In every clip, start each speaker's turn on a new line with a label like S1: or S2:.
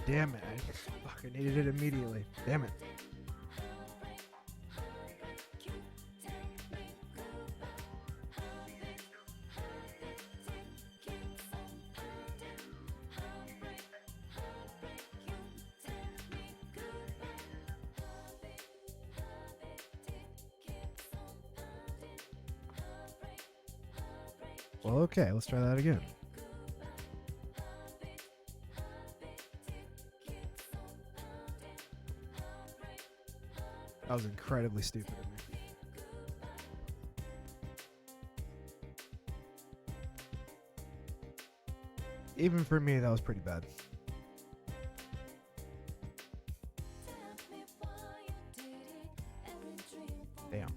S1: Damn it. I fucking needed it immediately. Damn it. Well, okay, let's try that again. That was incredibly stupid of me. Even for me, that was pretty bad. Damn.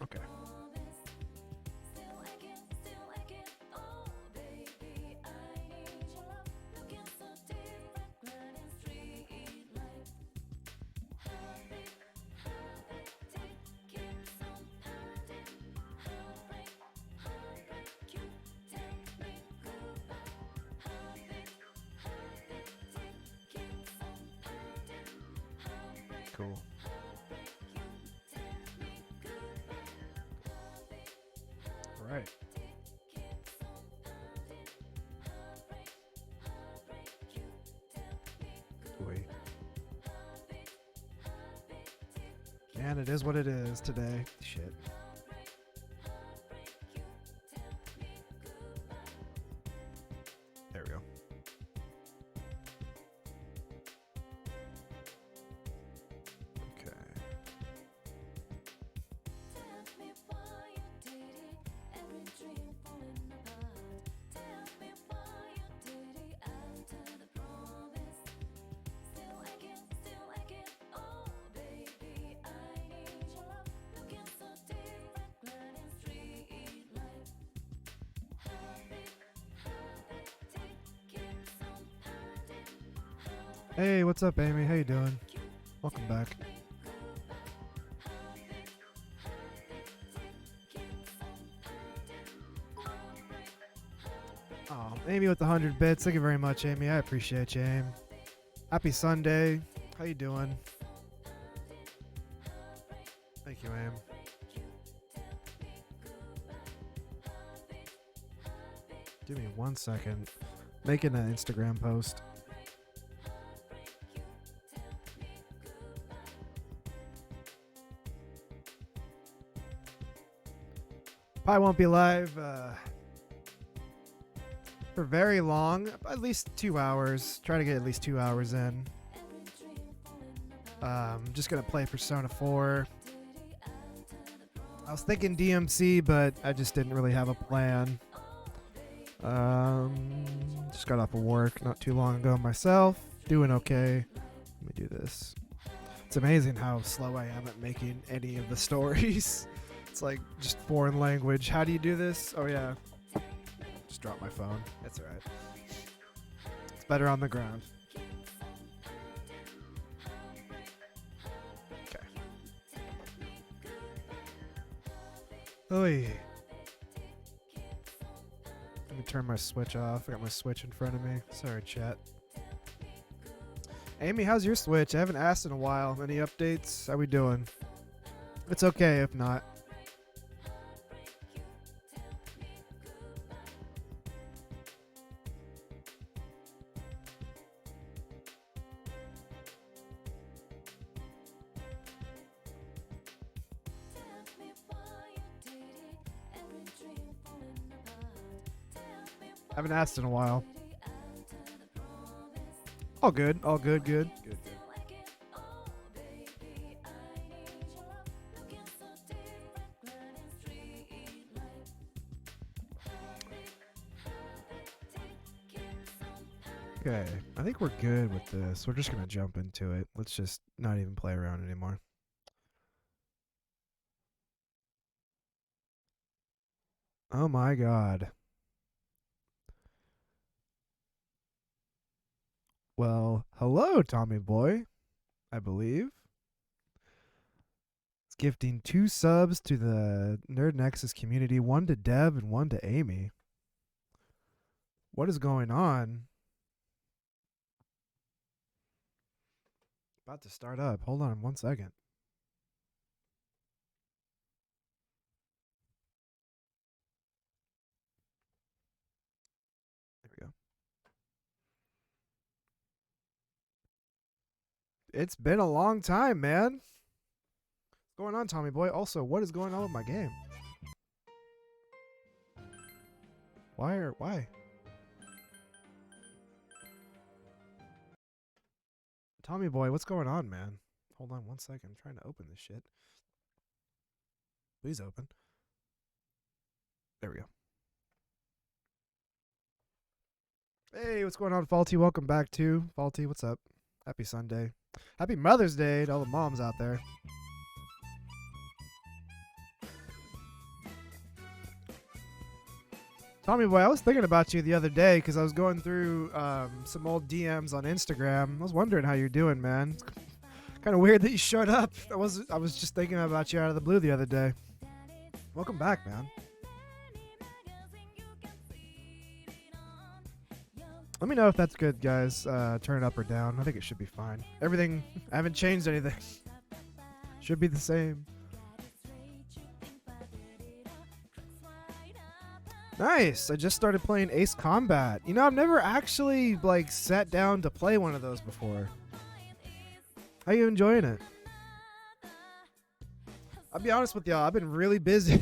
S1: Okay. Cool. Right. Wait. Man, it is what it is today. Shit. There we go. Okay. Hey, what's up, Amy? How you doing? Welcome back. Oh, Amy with the 100 bits. Thank you very much, Amy. I appreciate you, Amy. Happy Sunday. How you doing? Thank you, Amy. Give me 1 second. Making an Instagram post. Probably won't be live for very long. At least 2 hours. Try to get at least 2 hours in. Just gonna play Persona 4. I was thinking DMC, but I just didn't really have a plan. Just got off of work not too long ago myself. Doing okay. Let me do this. It's amazing how slow I am at making any of the stories. It's like just foreign language. How do you do this? Oh yeah. Just drop my phone. That's alright. It's better on the ground. Okay. Oy. Let me turn my Switch off. I got my Switch in front of me. Sorry, chat. Amy, how's your Switch? I haven't asked in a while. Any updates? How we doing? It's okay if not. I haven't asked in a while. All good. All good. Good. Good. Good. Okay, I think we're good with this. We're just gonna jump into it. Let's just not even play around anymore. Oh my god. Well, hello, Tommy Boy, I believe. It's gifting 2 subs to the Nerd Nexus community, 1 to Dev and 1 to Amy. What is going on? About to start up. Hold on 1 second. There we go. It's been a long time, man. What's going on, Tommy boy? Also, what is going on with my game? Why? Tommy boy, what's going on, man? Hold on 1 second. I'm trying to open this shit. Please open. There we go. Hey, what's going on, Faulty? Welcome back to Faulty. What's up? Happy Sunday. Happy Mother's Day to all the moms out there. Tommy boy, I was thinking about you the other day because I was going through some old DMs on Instagram. I was wondering how you're doing, man. It's kind of weird that you showed up. I was just thinking about you out of the blue the other day. Welcome back, man. Let me know if that's good, guys. Turn it up or down. I think it should be fine. Everything, I haven't changed anything. Should be the same. Nice. I just started playing Ace Combat. You know, I've never actually like sat down to play one of those before. How you enjoying it? I'll be honest with y'all. I've been really busy.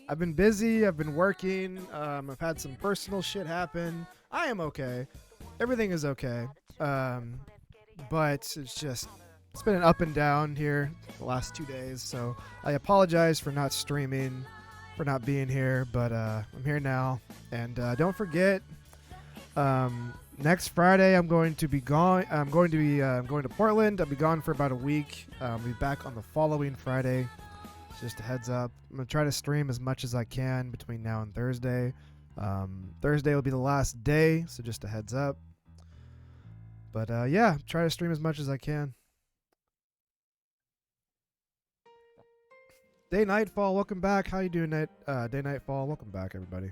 S1: I've been busy. I've been working. I've had some personal shit happen. I am okay. Everything is okay. But it's been an up and down here the last 2 days. So I apologize for not streaming, for not being here. But I'm here now. And don't forget, next Friday I'm going to be gone. I'm going to Portland. I'll be gone for about a week. I'll be back on the following Friday. Just a heads up. I'm going to try to stream as much as I can between now and Thursday. Thursday will be the last day, so just a heads up. But yeah, try to stream as much as I can. Day Nightfall, welcome back. How you doing, Day Nightfall? Welcome back, everybody.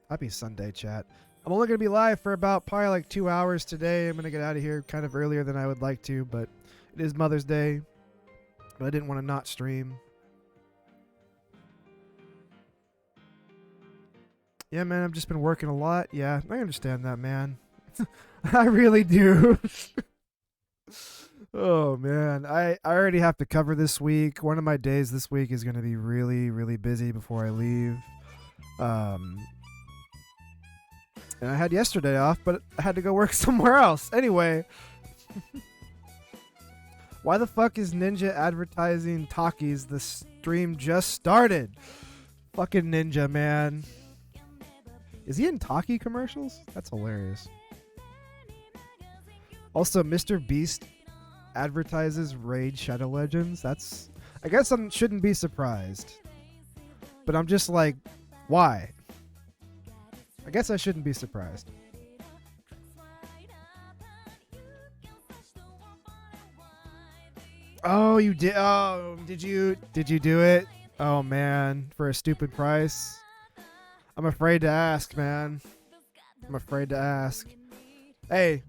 S1: Happy Sunday, chat. I'm only going to be live for about probably like 2 hours today. I'm going to get out of here kind of earlier than I would like to, but it is Mother's Day. But I didn't want to not stream. Yeah, man, I've just been working a lot. Yeah, I understand that, man. I really do. Oh, man. I already have to cover this week. One of my days this week is going to be really, really busy before I leave. And I had yesterday off, but I had to go work somewhere else. Anyway. Why the fuck is Ninja advertising Takis? The stream just started. Fucking Ninja, man. Is he in Taki commercials? That's hilarious. Also, Mr. Beast advertises Raid Shadow Legends. I guess I shouldn't be surprised. But I'm just like, why? I guess I shouldn't be surprised. Oh, you did. Oh, did you do it? Oh man, for a stupid price. I'm afraid to ask, man. I'm afraid to ask. Hey,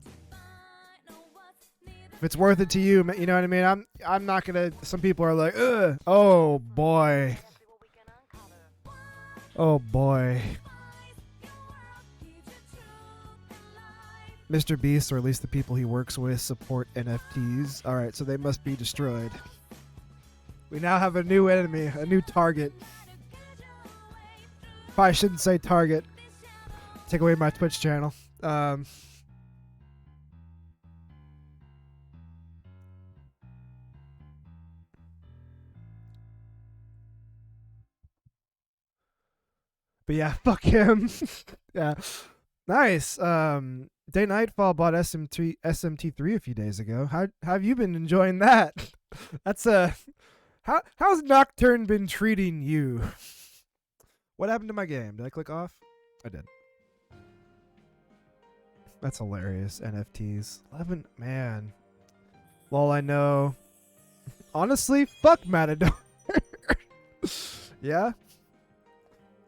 S1: if it's worth it to you, you know what I mean? I'm not gonna. Some people are like, ugh. Oh boy. Oh boy. Mr. Beast, or at least the people he works with, support NFTs. All right, so they must be destroyed. We now have a new enemy, a new target. Probably shouldn't say target. Take away my Twitch channel. But yeah, fuck him. Yeah. Nice. Day Nightfall bought SMT3 a few days ago. How have you been enjoying that? That's how's Nocturne been treating you? What happened to my game? Did I click off? I did. That's hilarious. NFTs. 11, man. Lol, I know. Honestly, fuck Matador. Yeah?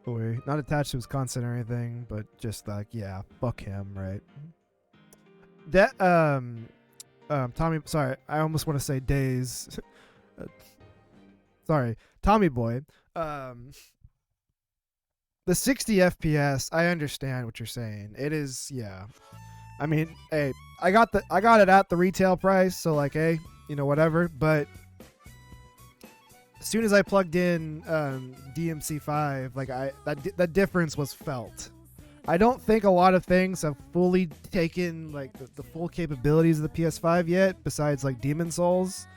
S1: Or not attached to his content or anything, but just like, yeah, fuck him, right? That Tommy, sorry, I almost want to say Days. Sorry, Tommy Boy. The 60 FPS, I understand what you're saying. It is, yeah. I mean, hey, I got it at the retail price, so like, hey, whatever. But as soon as I plugged in DMC5, like that difference was felt. I don't think a lot of things have fully taken like the full capabilities of the PS5 yet, besides like Demon Souls.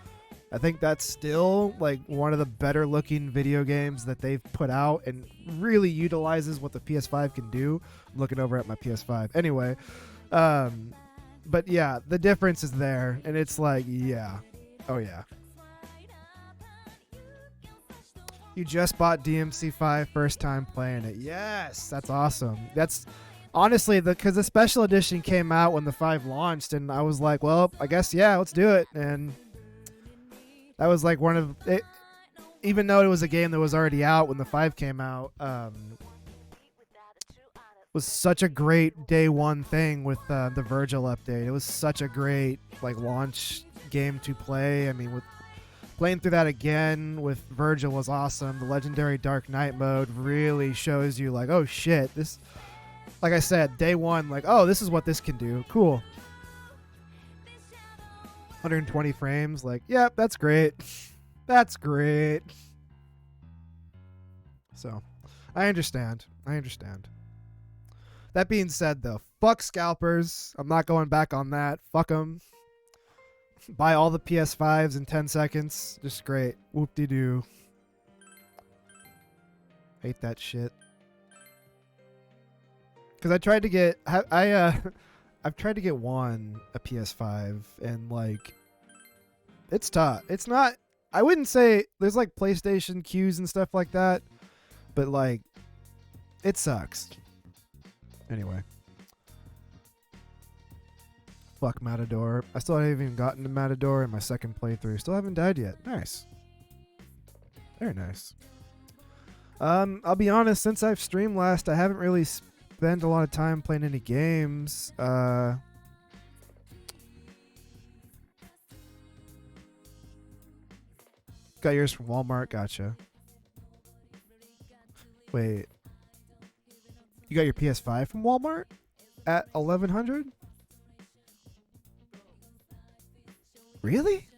S1: I think that's still like one of the better looking video games that they've put out and really utilizes what the PS5 can do. I'm looking over at my PS5. Anyway, but yeah, the difference is there, and it's like, yeah. Oh yeah. You just bought DMC5, first time playing it. Yes, that's awesome. That's honestly because the special edition came out when the 5 launched, and I was like, well, I guess, yeah, let's do it. And that was like one of it, even though it was a game that was already out when the 5 came out, was such a great day one thing with the Virgil update. It was such a great like launch game to play. I mean, with playing through that again with Virgil was awesome. The legendary Dark Knight mode really shows you like, oh shit, this, like I said, day one, like, oh, this is what this can do. Cool. 120 frames, like, yep, that's great. That's great. So, I understand. That being said, though, fuck scalpers. I'm not going back on that. Fuck them. Buy all the PS5s in 10 seconds. Just great. Whoop-de-doo. Hate that shit. Because I tried to get... I've tried to get Juan a PS5, and, like, it's tough. It's not... I wouldn't say... There's, like, PlayStation queues and stuff like that, but, like, it sucks. Anyway. Fuck Matador. I still haven't even gotten to Matador in my second playthrough. Still haven't died yet. Nice. Very nice. I'll be honest, since I've streamed last, I haven't really spent a lot of time playing any games. Got yours from Walmart. Gotcha. Wait. You got your PS5 from Walmart at 1100? Really?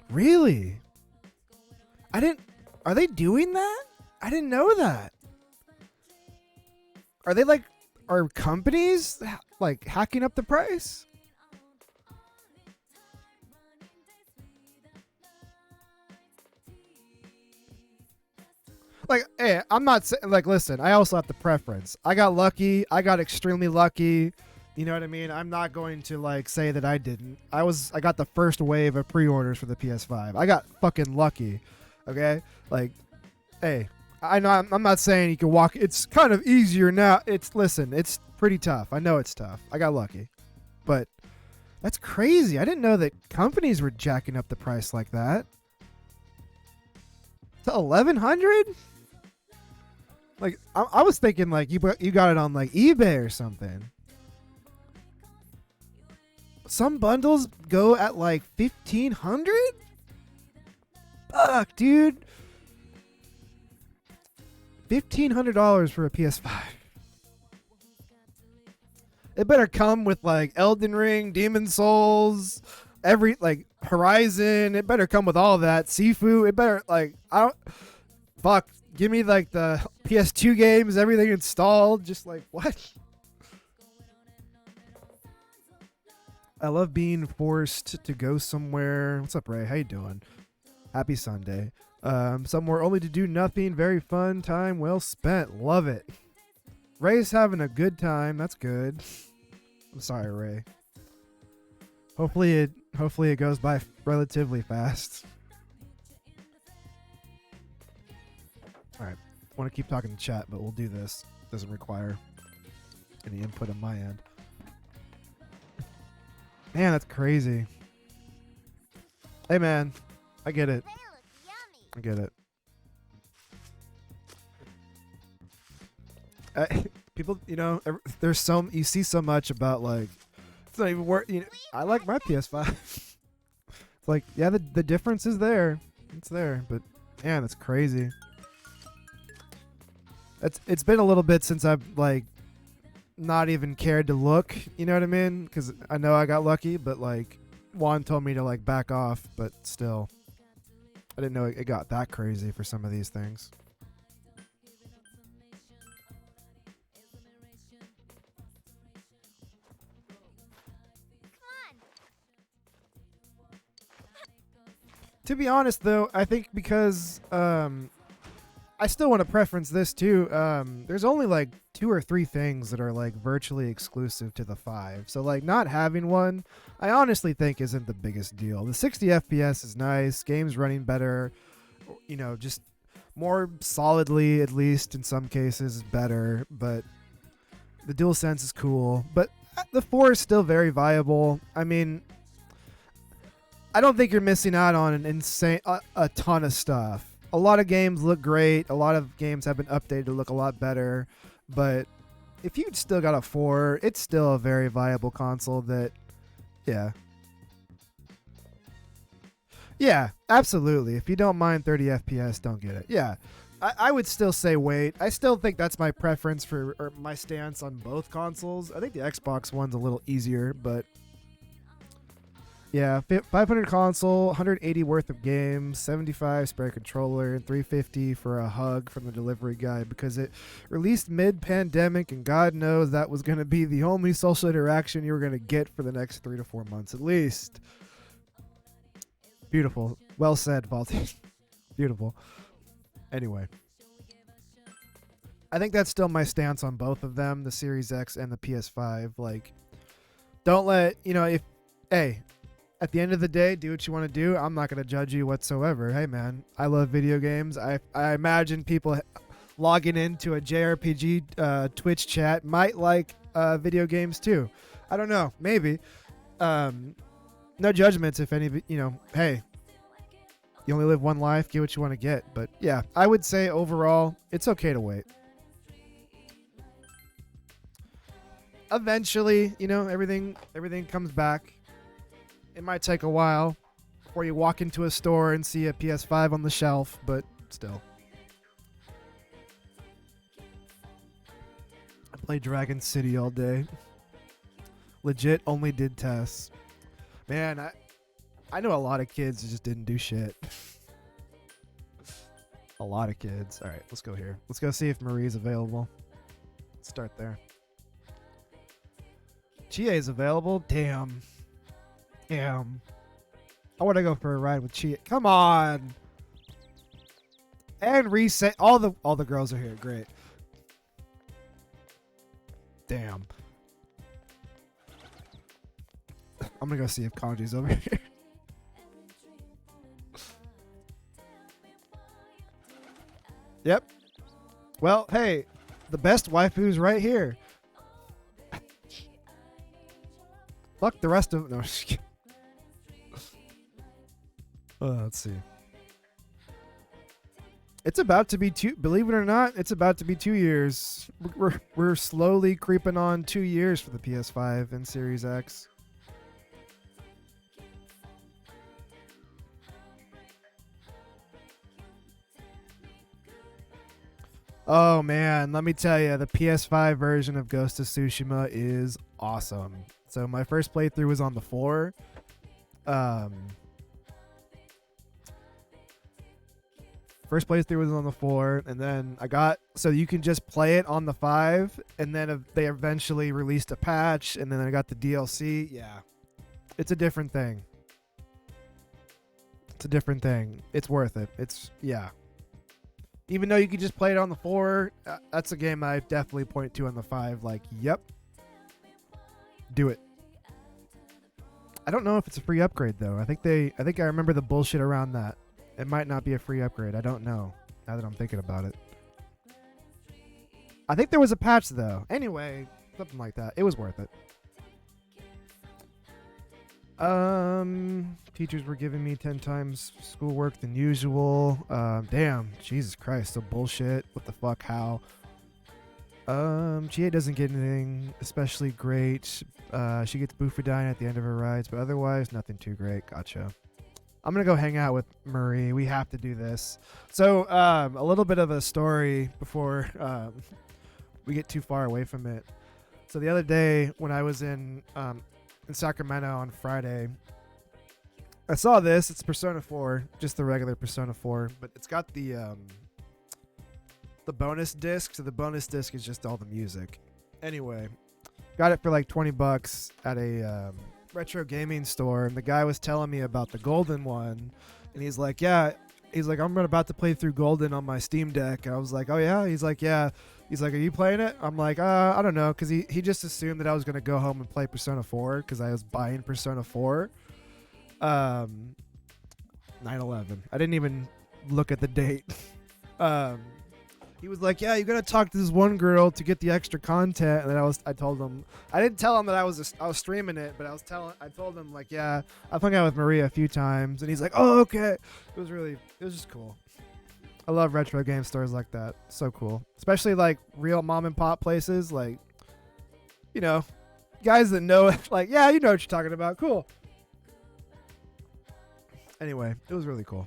S1: Really? Are they doing that? I didn't know that. Are they like, are companies like hacking up the price? Like, hey, I'm not saying, like, listen, I also have the preference. I got lucky. I got extremely lucky. You know what I mean? I'm not going to like say that I didn't. I got the first wave of pre-orders for the PS5. I got fucking lucky. Okay? Like, hey, I know I'm not saying you can walk. It's kind of easier now. Listen, it's pretty tough. I know it's tough. I got lucky. But that's crazy. I didn't know that companies were jacking up the price like that. To 1100? Like, I was thinking like you got it on like eBay or something. Some bundles go at like 1500? Fuck, dude. $1,500 for a PS5. It better come with like Elden Ring, Demon Souls, like Horizon. It better come with all that. Sifu. It better like fuck. Give me like the PS2 games, everything installed. Just like what? I love being forced to go somewhere. What's up, Ray? How you doing? Happy Sunday. Somewhere only to do nothing. Very fun time. Well spent. Love it. Ray's having a good time. That's good. I'm sorry, Ray. Hopefully it goes by relatively fast. All right. I want to keep talking to chat, but we'll do this. Doesn't require any input on my end. Man, that's crazy. Hey, man. I get it. I get it. People, there's you see so much about like it's not even worth. I like my PS5. It's like, yeah, the difference is there. It's there, but man, that's crazy. It's been a little bit since I've like not even cared to look. You know what I mean? Because I know I got lucky, but like Juan told me to like back off, but still, I didn't know it got that crazy for some of these things. To be honest, though, I think because I still want to preference this too. There's only like 2 or 3 things that are like virtually exclusive to the 5. So like not having one, I honestly think isn't the biggest deal. The 60 FPS is nice. Games running better. Just more solidly, at least in some cases, is better. But the DualSense is cool. But the 4 is still very viable. I mean, I don't think you're missing out on an insane a ton of stuff. A lot of games look great. A lot of games have been updated to look a lot better. But if you still got a 4, it's still a very viable console that, yeah. Yeah, absolutely. If you don't mind 30 FPS, don't get it. Yeah, I would still say wait. I still think that's my preference or my stance on both consoles. I think the Xbox one's a little easier, but yeah, 500 console, 180 worth of games, 75 spare controller, and 350 for a hug from the delivery guy because it released mid-pandemic, and God knows that was going to be the only social interaction you were going to get for the next 3 to 4 months at least. Beautiful. Well said, Balti. Beautiful. Anyway. I think that's still my stance on both of them, the Series X and the PS5. Like, don't let, at the end of the day, do what you want to do. I'm not going to judge you whatsoever. Hey, man, I love video games. I imagine people logging into a JRPG Twitch chat might like video games too. I don't know. Maybe. No judgments if any, hey, you only live one life, get what you want to get. But yeah, I would say overall, it's okay to wait. Eventually, everything comes back. It might take a while before you walk into a store and see a PS5 on the shelf, but still. I played Dragon City all day. Legit only did tests. Man, I know a lot of kids who just didn't do shit. A lot of kids. All right, let's go here. Let's go see if Marie's available. Let's start there. Chie is available? Damn. I want to go for a ride with Chia. Come on. And reset. All the girls are here. Great. Damn. I'm gonna go see if Kanji's over here. Yep. Well, hey, the best waifu's right here. Fuck the rest of no. Just kidding. Let's see. It's about to be believe it or not, it's about to be 2 years. We're slowly creeping on 2 years for the PS5 and Series X. Oh man, let me tell you, the PS5 version of Ghost of Tsushima is awesome. So my first playthrough was on the 4. First playthrough was on the 4, and then so you can just play it on the 5, and then they eventually released a patch, and then I got the DLC. Yeah, it's a different thing. It's worth it. Yeah. Even though you can just play it on the 4, that's a game I definitely point to on the 5. Like, yep, do it. I don't know if it's a free upgrade though. I think I remember the bullshit around that. It might not be a free upgrade. I don't know. Now that I'm thinking about it, I think there was a patch though. Anyway, something like that. It was worth it. Teachers were giving me 10 times schoolwork than usual. Damn, Jesus Christ, so bullshit. What the fuck? How? Chie doesn't get anything especially great. She gets Bufadine at the end of her rides, but otherwise nothing too great. Gotcha. I'm gonna go hang out with Marie. We have to do this. So, a little bit of a story before we get too far away from it. So the other day when I was in Sacramento on Friday, I saw this. It's Persona 4, just the regular Persona 4, but it's got the bonus disc. So the bonus disc is just all the music. Anyway, got it for like $20 at a retro gaming store, and the guy was telling me about the golden one, and he's like, yeah, he's like, I'm about to play through golden on my Steam Deck. And I was like, oh yeah? He's like, yeah. He's like, are you playing it? I'm like, I don't know, because he just assumed that I was going to go home and play Persona 4 because I was buying Persona 4. 9/11. I didn't even look at the date. He was like, yeah, you got to talk to this one girl to get the extra content. And then I told him, I didn't tell him that I was streaming it, but I told him like, yeah, I've hung out with Maria a few times. And he's like, oh, okay. It was just cool. I love retro game stores like that. So cool. Especially like real mom and pop places. Like, you know, guys that know it. Like, yeah, you know what you're talking about. Cool. Anyway, it was really cool.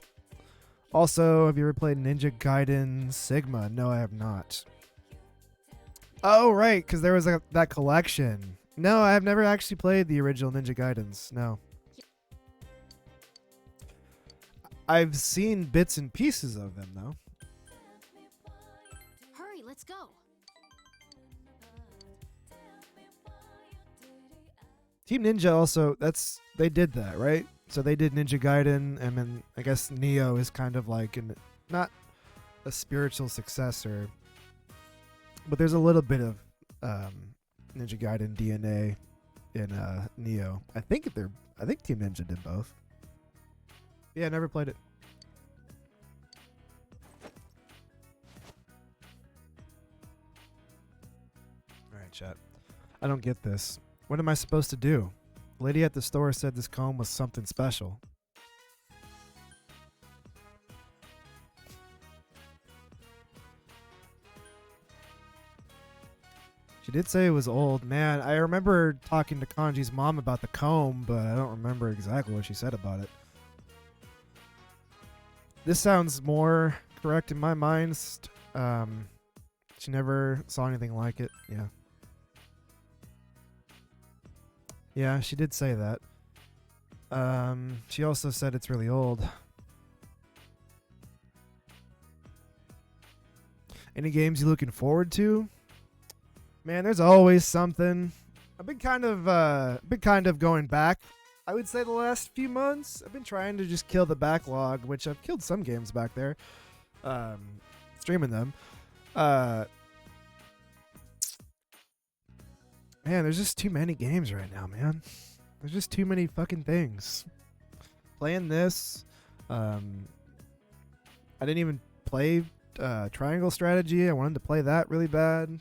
S1: Also, have you ever played Ninja Gaiden Sigma? No, I have not. Oh, right, because there was that collection. No, I have never actually played the original Ninja Gaidens. No. I've seen bits and pieces of them, though.
S2: Hurry, let's go.
S1: Team Ninja also, they did that, right? So they did Ninja Gaiden, and then I guess Neo is kind of like not a spiritual successor, but there's a little bit of Ninja Gaiden DNA in Neo. I think Team Ninja did both. Yeah, I never played it. All right, chat. I don't get this. What am I supposed to do? The lady at the store said this comb was something special. She did say it was old. Man, I remember talking to Kanji's mom about the comb, but I don't remember exactly what she said about it. This sounds more correct in my mind. She never saw anything like it. Yeah. Yeah, she did say that. She also said it's really old. Any games you looking forward to? Man, there's always something. I've been kind of going back. I would say the last few months, I've been trying to just kill the backlog, which I've killed some games back there, streaming them. Man, there's just too many games right now, man. There's just too many fucking things. Playing this, I didn't even play Triangle Strategy. I wanted to play that really bad.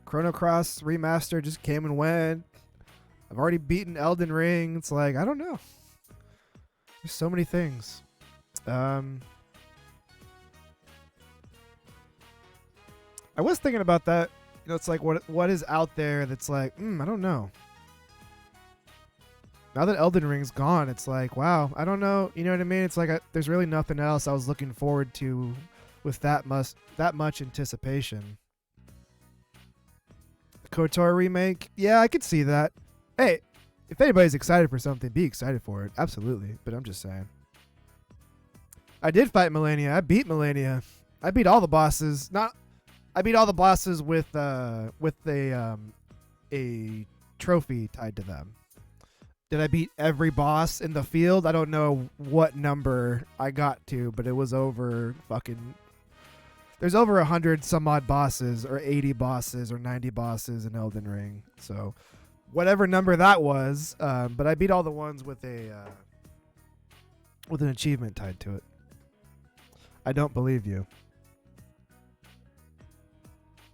S1: Chrono Cross Remaster just came and went. I've already beaten Elden Ring. It's like, I don't know. There's so many things. I was thinking about that. You know, it's like what is out there that's like, I don't know. Now that Elden Ring's gone, it's like, wow, I don't know. You know what I mean? It's like there's really nothing else I was looking forward to with that much anticipation. The KOTOR remake, yeah, I could see that. Hey, if anybody's excited for something, be excited for it. Absolutely. But I'm just saying. I did fight Malenia. I beat Malenia. I beat all the bosses. I beat all the bosses with a trophy tied to them. Did I beat every boss in the field? I don't know what number I got to, but it was over fucking... There's over 100 some odd bosses, or 80 bosses, or 90 bosses in Elden Ring. So, whatever number that was, but I beat all the ones with an achievement tied to it. I don't believe you.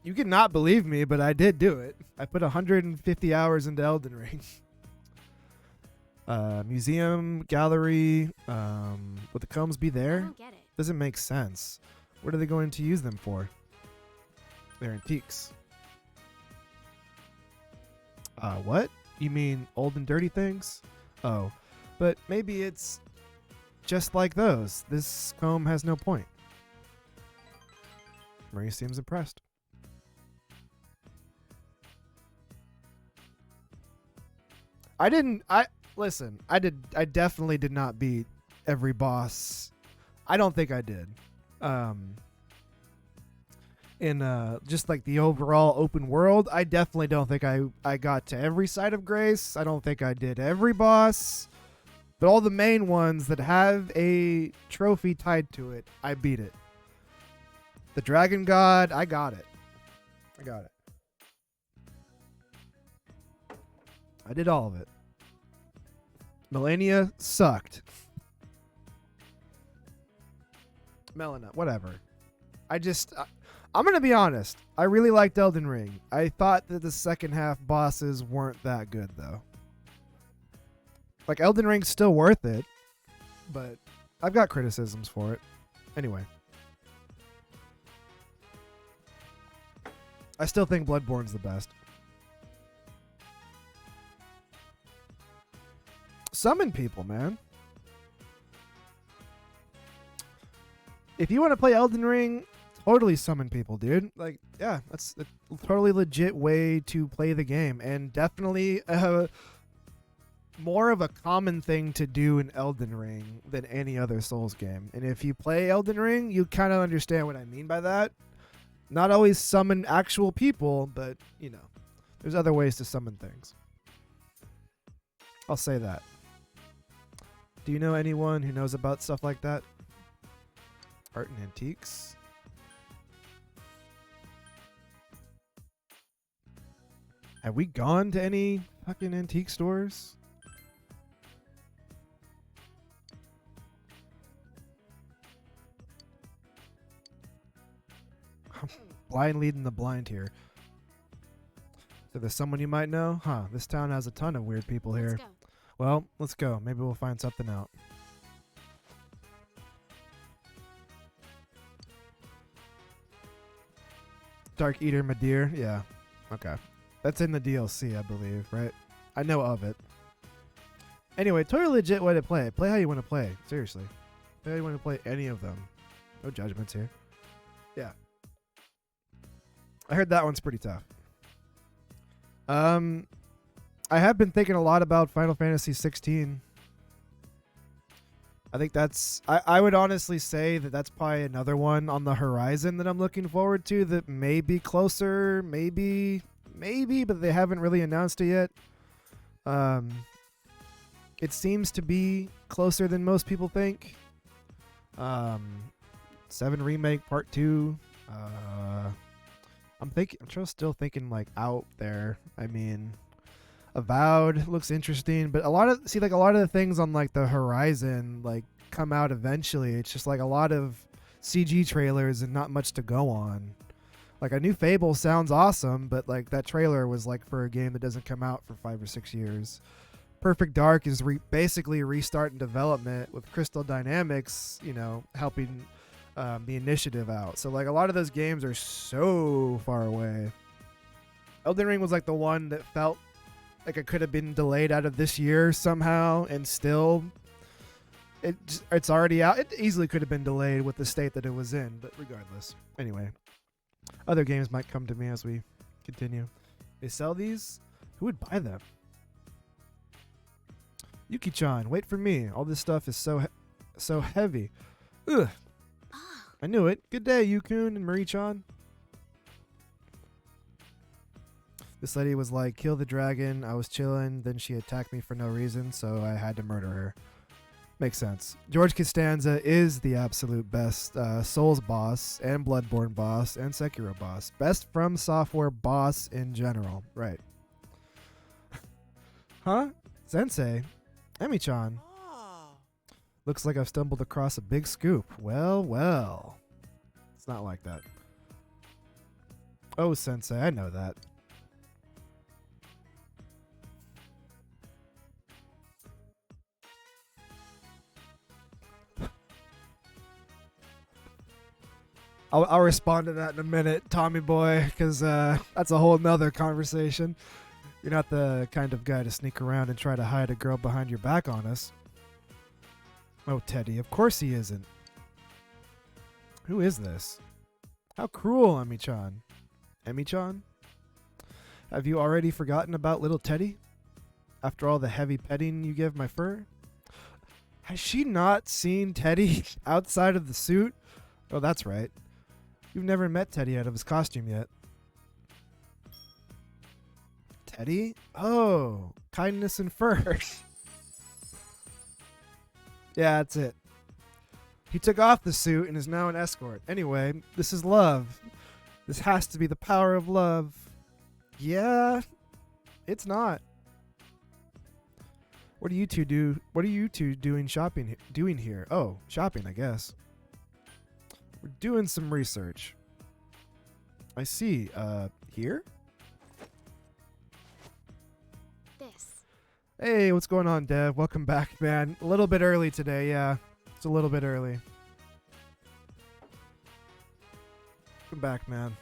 S1: You can not believe me, but I did do it. I put 150 hours into Elden Ring. Museum, gallery, would the combs be
S2: I
S1: there?
S2: don't get it.
S1: Doesn't make sense. What are they going to use them for? They're antiques. What? You mean old and dirty things? Oh, but maybe it's just like those. This comb has no point. Marie seems impressed. Listen, I definitely did not beat every boss. I don't think I did. Um, in just like the overall open world, I definitely don't think I got to every side of Grace. I don't think I did every boss. But all the main ones that have a trophy tied to it, I beat it. The Dragon God, I got it. I did all of it. Melania sucked. Melina, whatever. I'm going to be honest. I really liked Elden Ring. I thought that the second half bosses weren't that good, though. Like, Elden Ring's still worth it, but I've got criticisms for it. Anyway. I still think Bloodborne's the best. Summon people, man. If you want to play Elden Ring, totally summon people, dude. Like, yeah, that's a totally legit way to play the game, and definitely more of a common thing to do in Elden Ring than any other Souls game. And if you play Elden Ring, you kind of understand what I mean by that. Not always summon actual people, but, you know, there's other ways to summon things. I'll say that. Do you know anyone who knows about stuff like that? Art and antiques? Have we gone to any fucking antique stores? I'm blind leading the blind here. So there's someone you might know? Huh, this town has a ton of weird people here. Well, let's go. Maybe we'll find something out. Dark Eater Madeir? Yeah. Okay. That's in the DLC, I believe, right? I know of it. Anyway, totally legit way to play. Play how you want to play. Seriously. Play how you want to play any of them. No judgments here. Yeah. I heard that one's pretty tough. I have been thinking a lot about Final Fantasy 16. I think I would honestly say that that's probably another one on the horizon that I'm looking forward to that may be closer, maybe, but they haven't really announced it yet. It seems to be closer than most people think. 7 Remake Part 2. I'm still thinking like out there. I mean, Avowed looks interesting, but a lot of the things on like the horizon like come out eventually. It's just like a lot of CG trailers and not much to go on. Like a new Fable sounds awesome, but like that trailer was like for a game that doesn't come out for 5 or 6 years. Perfect Dark is basically restarting development with Crystal Dynamics, you know, helping the initiative out. So like a lot of those games are so far away. Elden Ring was like the one that felt like it could have been delayed out of this year somehow, and still it's already out. It easily could have been delayed with the state that it was in, but regardless. Anyway, other games might come to me as we continue. They sell these? Who would buy them? Yuki-chan, wait for me. All this stuff is so heavy. Ugh. I knew it. Good day, Yukun and Marie-chan. This lady was like, kill the dragon. I was chilling. Then she attacked me for no reason, so I had to murder her. Makes sense. George Costanza is the absolute best Souls boss and Bloodborne boss and Sekiro boss. Best From Software boss in general. Right. Huh? Sensei? Emi-chan. Looks like I've stumbled across a big scoop. Well. It's not like that. Oh, Sensei, I know that. I'll respond to that in a minute, Tommy boy, because that's a whole nother conversation. You're not the kind of guy to sneak around and try to hide a girl behind your back on us. Oh, Teddy, of course he isn't. Who is this? How cruel, Emi-chan. Emi-chan? Have you already forgotten about little Teddy? After all the heavy petting you give my fur? Has she not seen Teddy outside of the suit? Oh, that's right. You've never met Teddy out of his costume yet. Teddy? Oh, kindness and fur. Yeah, that's it. He took off the suit and is now an escort. Anyway, this is love. This has to be the power of love. Yeah, it's not. What do you two do? What are you two doing doing here? Oh, shopping, I guess. We're doing some research. I see. Here?
S2: This.
S1: Hey, what's going on, Dev? Welcome back, man. A little bit early today, yeah. It's a little bit early. Welcome back, man.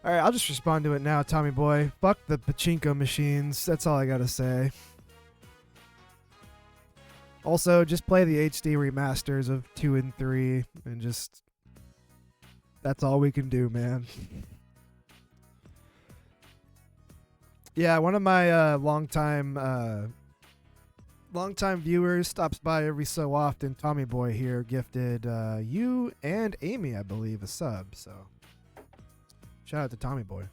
S1: Alright, I'll just respond to it now, Tommy boy. Fuck the pachinko machines. That's all I gotta say. Also, just play the HD remasters of 2 and 3 and just... That's all we can do, man. Yeah, one of my longtime viewers stops by every so often. Tommy boy here gifted you and Amy, I believe, a sub. So shout out to Tommy boy.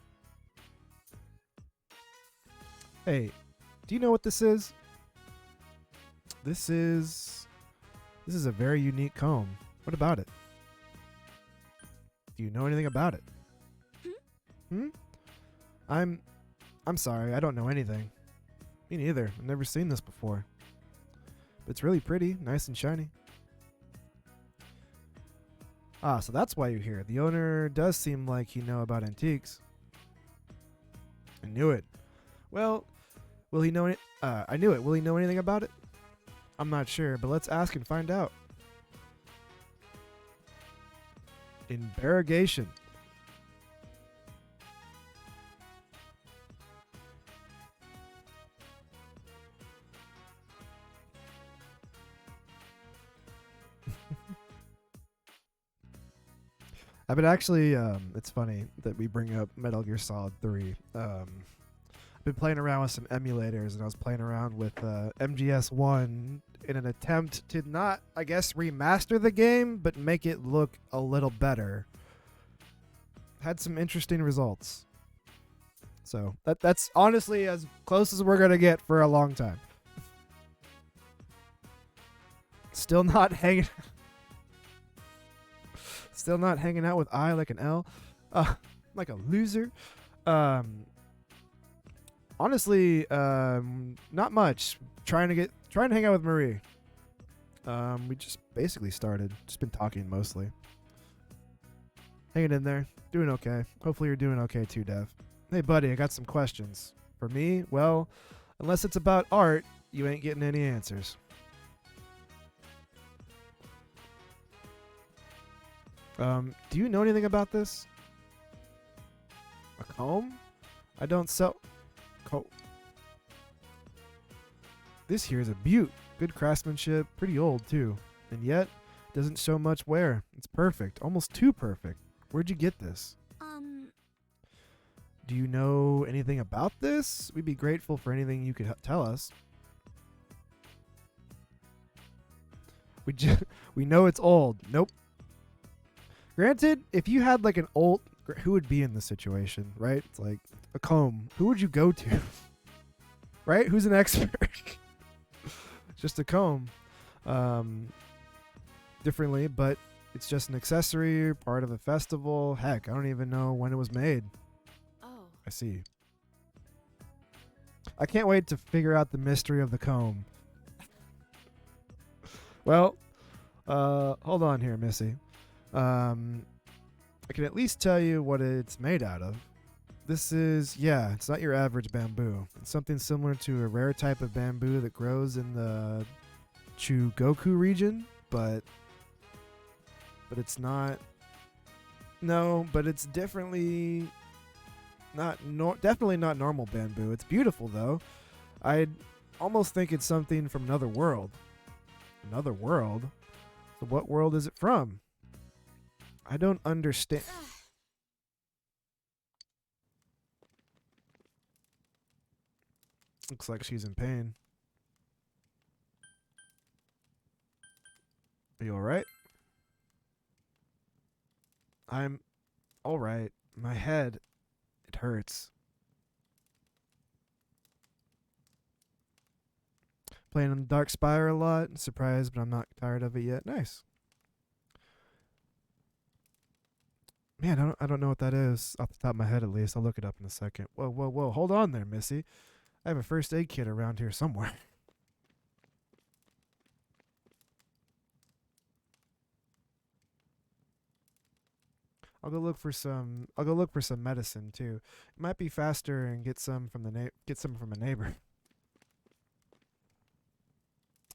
S1: Hey, do you know what this is? This is a very unique comb. What about it? Do you know anything about it? Hmm? I'm sorry, I don't know anything. Me neither. I've never seen this before. But it's really pretty, nice and shiny. Ah, so that's why you're here. The owner does seem like he know about antiques. I knew it. Well, will he know it? I knew it. Will he know anything about it? I'm not sure, but let's ask and find out. Interrogation. I've been actually, it's funny that we bring up Metal Gear Solid 3. I've been playing around with some emulators, and I was playing around with MGS1 in an attempt to not, I guess, remaster the game, but make it look a little better. Had some interesting results. So that's honestly as close as we're going to get for a long time. Still not hanging... Still not hanging out with I like an L. Like a loser. Honestly, not much. Trying to hang out with Marie. We just basically started. Just been talking mostly. Hanging in there. Doing okay. Hopefully you're doing okay too, Dev. Hey buddy, I got some questions. For me, well, unless it's about art, you ain't getting any answers. Do you know anything about this? A comb? I don't sell... This here is a beaut. Good craftsmanship, pretty old too. And yet, doesn't show much wear. It's perfect. Almost too perfect. Where'd you get this? Do you know anything about this? We'd be grateful for anything you could tell us. We know it's old. Nope. Granted, if you had like an old... Who would be in this situation, right? It's like a comb. Who would you go to? Right? Who's an expert? Just a comb. Differently, but it's just an accessory, part of a festival. Heck, I don't even know when it was made.
S2: Oh.
S1: I see. I can't wait to figure out the mystery of the comb. Well, hold on here, Missy. I can at least tell you what it's made out of. This is, yeah, it's not your average bamboo. It's something similar to a rare type of bamboo that grows in the Chugoku region, but it's not. No, but it's definitely Definitely not normal bamboo. It's beautiful though. I'd almost think it's something from another world. Another world? So what world is it from? I don't understand. Looks like she's in pain. Are you alright? I'm alright. My head, it hurts. Playing on Dark Spire a lot. Surprised, but I'm not tired of it yet. Nice. Man, I don't know what that is off the top of my head at least. I'll look it up in a second. Whoa, whoa, whoa. Hold on there, Missy. I have a first aid kit around here somewhere. I'll go look for some medicine too. It might be faster and get some from a neighbor.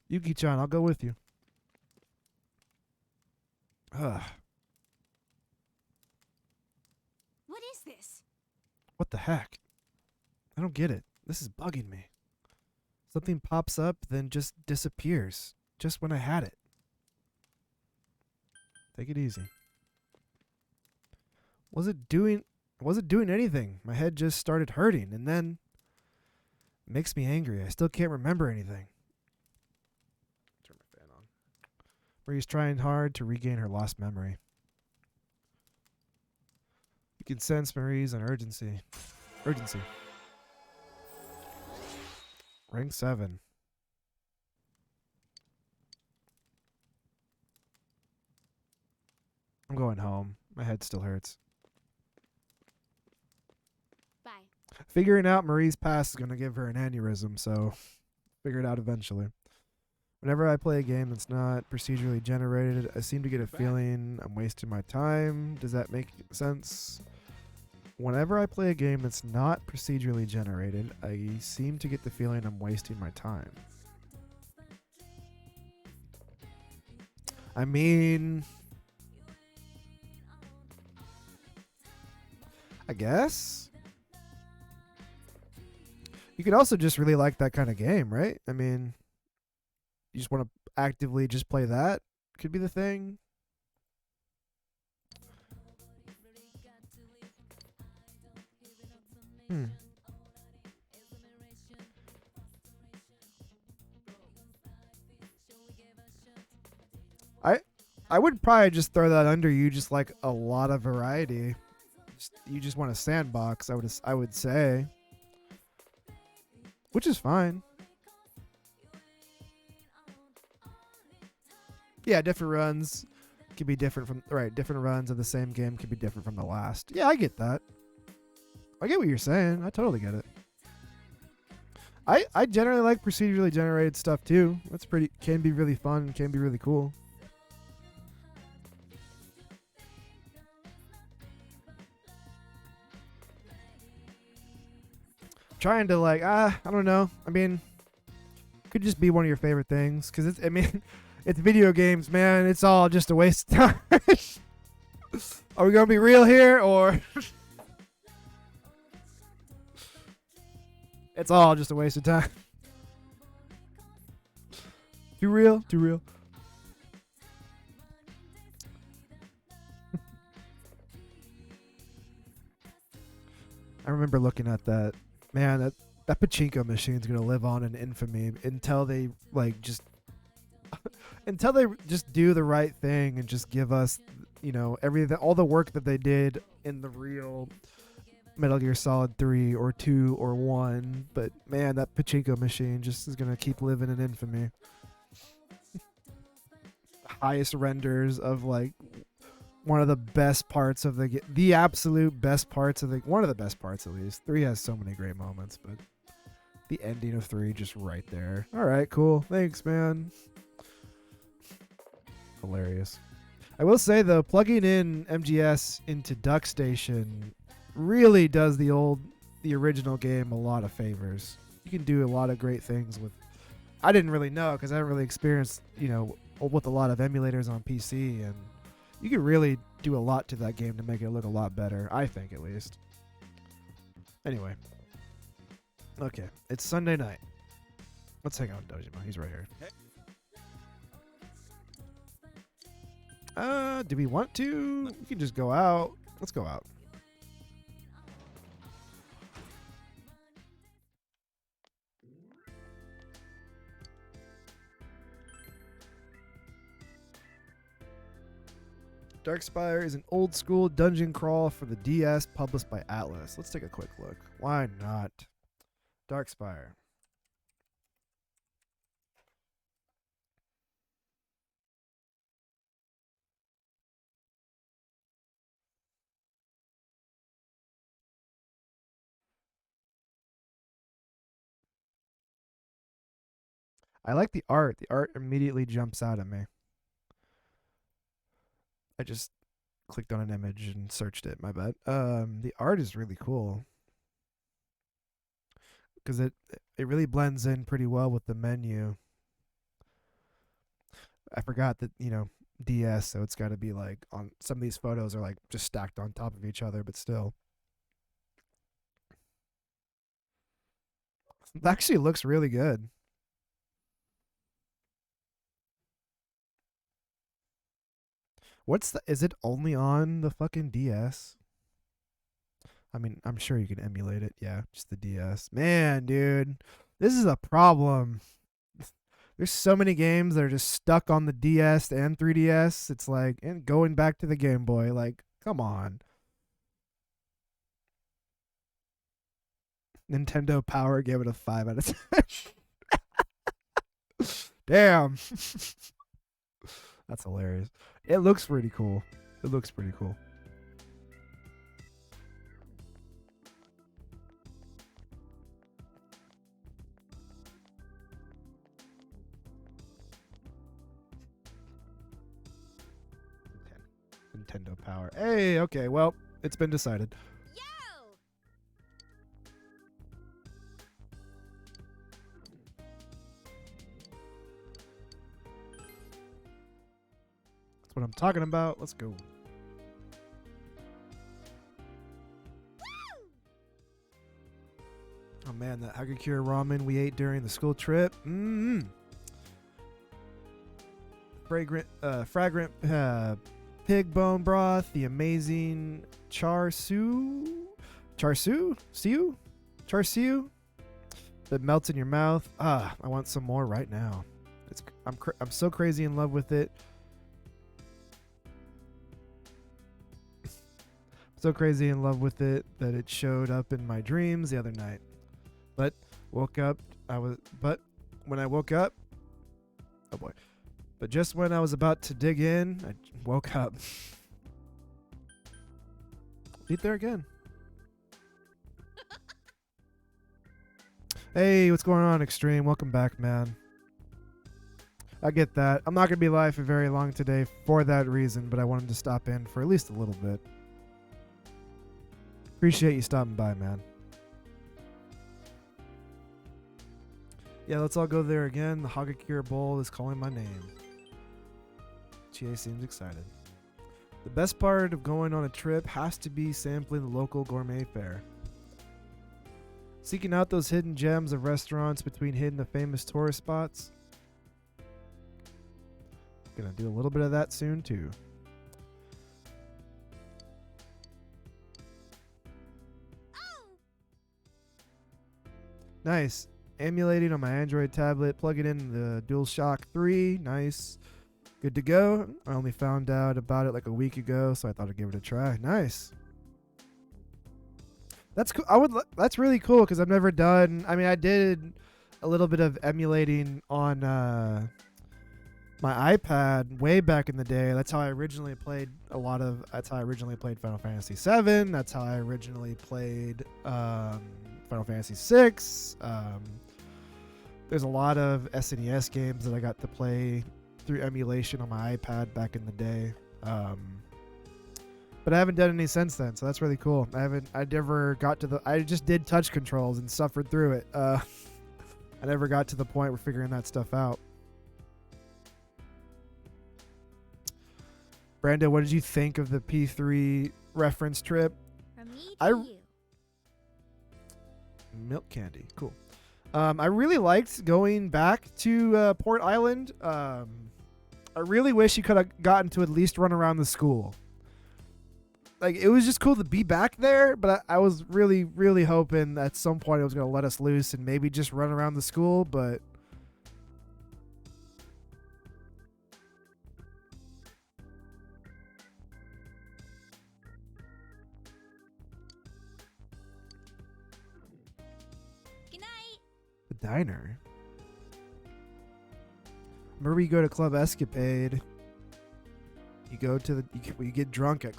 S1: Yuki-chan, I'll go with you. Ugh.
S2: What is this?
S1: What the heck? I don't get it. This is bugging me. Something pops up, then just disappears. Just when I had it. Take it easy. Was it doing anything? My head just started hurting, and then it makes me angry. I still can't remember anything. Turn my fan on. Marie's trying hard to regain her lost memory. You can sense Marie's urgency. Rank 7. I'm going home. My head still hurts.
S2: Bye.
S1: Figuring out Marie's past is going to give her an aneurysm, so figure it out eventually. Whenever I play a game that's not procedurally generated, I seem to get a feeling I'm wasting my time. Does that make sense? Whenever I play a game that's not procedurally generated, I seem to get the feeling I'm wasting my time. I mean, I guess you could also just really like that kind of game, right? I mean, you just want to actively just play that. Could be the thing. I would probably just throw that under you, just like a lot of variety. You just want a sandbox, I would say, which is fine. Yeah, different runs could be different from different runs of the same game could be different from the last. Yeah, I get that. I get what you're saying. I totally get it. I generally like procedurally generated stuff too. That's can be really fun, can be really cool. Trying to I don't know. I mean, could just be one of your favorite things because it's video games, man. It's all just a waste of time. Are we gonna be real here, or it's all just a waste of time? Too real. I remember looking at that. Man, that pachinko machine's gonna live on in infamy until they until they just do the right thing and just give us, everything, all the work that they did in the real Metal Gear Solid 3 or 2 or 1. But man, that pachinko machine just is gonna keep living in infamy. Highest renders of one of the best parts of the absolute best parts of one of the best parts at least. 3 has so many great moments, but the ending of 3 just right there. All right, cool. Thanks, man. Hilarious. I will say though, plugging in MGS into DuckStation really does the original game a lot of favors. You can do a lot of great things with. I didn't really know because I haven't really experienced, with a lot of emulators on PC, and you can really do a lot to that game to make it look a lot better, I think, at least. Anyway. Okay. It's Sunday night. Let's hang out with Dojima. He's right here. Do we want to? We can just go out. Let's go out. Darkspire is an old school dungeon crawl for the DS published by Atlas. Let's take a quick look. Why not? Darkspire. I like the art. The art immediately jumps out at me. I just clicked on an image and searched it. My bad. The art is really cool because it really blends in pretty well with the menu. I forgot that DS, so it's got to be like on some of these photos are like just stacked on top of each other, but still, it actually looks really good. Is it only on the fucking DS? I mean, I'm sure you can emulate it. Yeah, just the DS. Man, dude, this is a problem. There's so many games that are just stuck on the DS and 3DS. It's like, and going back to the Game Boy. Like, come on. Nintendo Power gave it a 5 out of 10. Damn. That's hilarious. It looks pretty cool. It looks pretty cool. Nintendo Power. Hey, okay, well, it's been decided.
S2: Yo!
S1: That's what I'm talking about. Let's go. Oh man, that Hagakure ramen we ate during the school trip. Fragrant pig bone broth, the amazing char siu that melts in your mouth. I want some more right now. I'm so crazy in love with it. So crazy in love with it that it showed up in my dreams the other night. But when I woke up, oh boy. But just when I was about to dig in, I woke up. Eat there again. Hey, what's going on, Extreme? Welcome back, man. I get that. I'm not going to be live for very long today for that reason, but I wanted to stop in for at least a little bit. Appreciate you stopping by, man. Yeah, let's all go there again. The Hagakure Bowl is calling my name. Chie seems excited. The best part of going on a trip has to be sampling the local gourmet fare. Seeking out those hidden gems of restaurants between hidden and famous tourist spots. Gonna do a little bit of that soon too. Nice. Emulating on my Android tablet. Plug it in the DualShock 3. Nice. Good to go. I only found out about it like a week ago, so I thought I'd give it a try. Nice. That's cool. That's really cool because I've never done. I mean, I did a little bit of emulating on my iPad way back in the day. That's how I originally played That's how I originally played Final Fantasy VII. That's how I originally played Final Fantasy VI. There's a lot of SNES games that I got to play through emulation on my iPad back in the day. But I haven't done any since then, so that's really cool. I never got to I just did touch controls and suffered through it. I never got to the point where figuring that stuff out. Brando, what did you think of the P3 reference trip?
S2: From me
S1: I-
S2: to you.
S1: Milk candy. Cool. I really liked going back to Port Island. I really wish you could have gotten to at least run around the school. Like, it was just cool to be back there, but I was really, really hoping at some point it was going to let us loose and maybe just run around the school, but...
S2: Good night.
S1: The diner. Remember you go to Club Escapade. You go to the... You get drunk at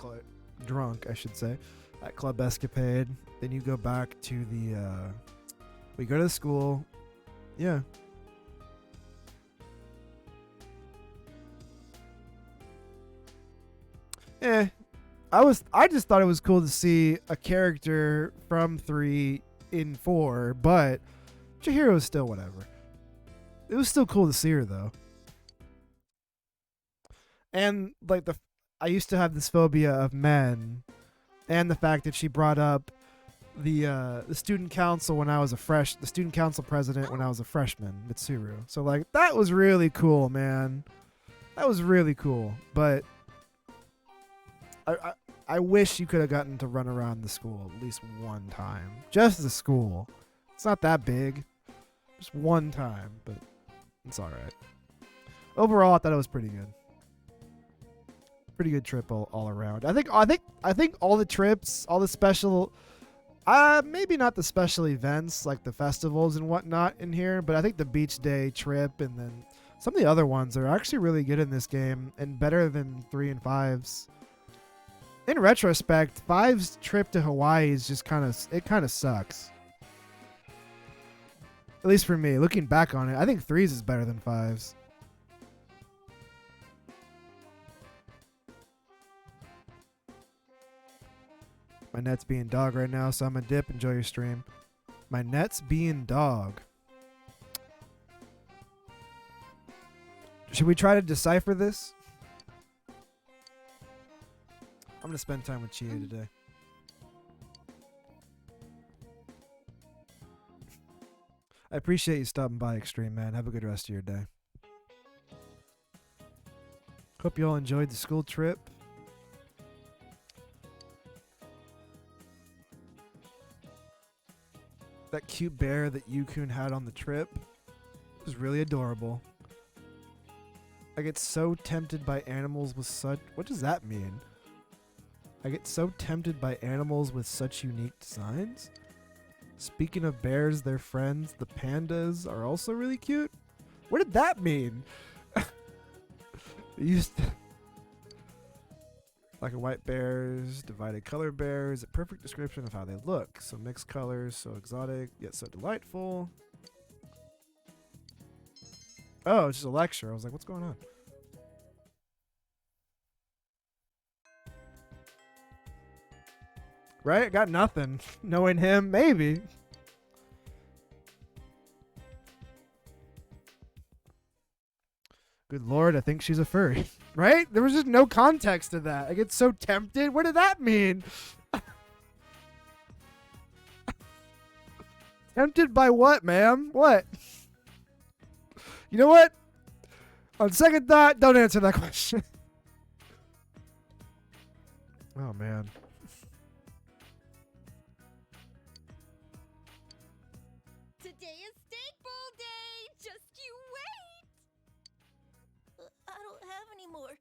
S1: drunk, I should say, at Club Escapade. Then you go back to the, we go to the school. Yeah. I just thought it was cool to see a character from 3 in 4, but Chihiro is still whatever. It was still cool to see her though. And like I used to have this phobia of men, and the fact that she brought up the student council when I was the student council president when I was a freshman, Mitsuru. So like that was really cool, man. That was really cool. But I wish you could have gotten to run around the school at least one time. Just the school. It's not that big. Just one time, but it's all right. Overall, I thought it was pretty good. Pretty good trip all around. I think all the trips, all the special, maybe not the special events like the festivals and whatnot in here, but I think the beach day trip and then some of the other ones are actually really good in this game and better than 3 and 5's. In retrospect, 5's trip to Hawaii is just kind of sucks. At least for me, looking back on it, I think 3's is better than 5's. My net's being dog right now, so I'm gonna dip. Enjoy your stream. My net's being dog. Should we try to decipher this? I'm gonna spend time with Chia today. I appreciate you stopping by, Extreme Man. Have a good rest of your day. Hope you all enjoyed the school trip. That cute bear that Yukun had on the trip was really adorable. I get so tempted by animals with such... What does that mean? I get so tempted by animals with such unique designs. Speaking of bears, their friends, the pandas, are also really cute. What did that mean? Black and white bears, divided color bears, a perfect description of how they look. So mixed colors, so exotic, yet so delightful. Oh, it's just a lecture. I was like, what's going on? Right? I got nothing. Knowing him, maybe. Good lord, I think she's a furry. Right? There was just no context to that. I get so tempted. What did that mean? Tempted by what, ma'am? What? You know what? On second thought, don't answer that question. Oh, man.
S2: Today is steak bowl day. Just you wait. I don't have any more.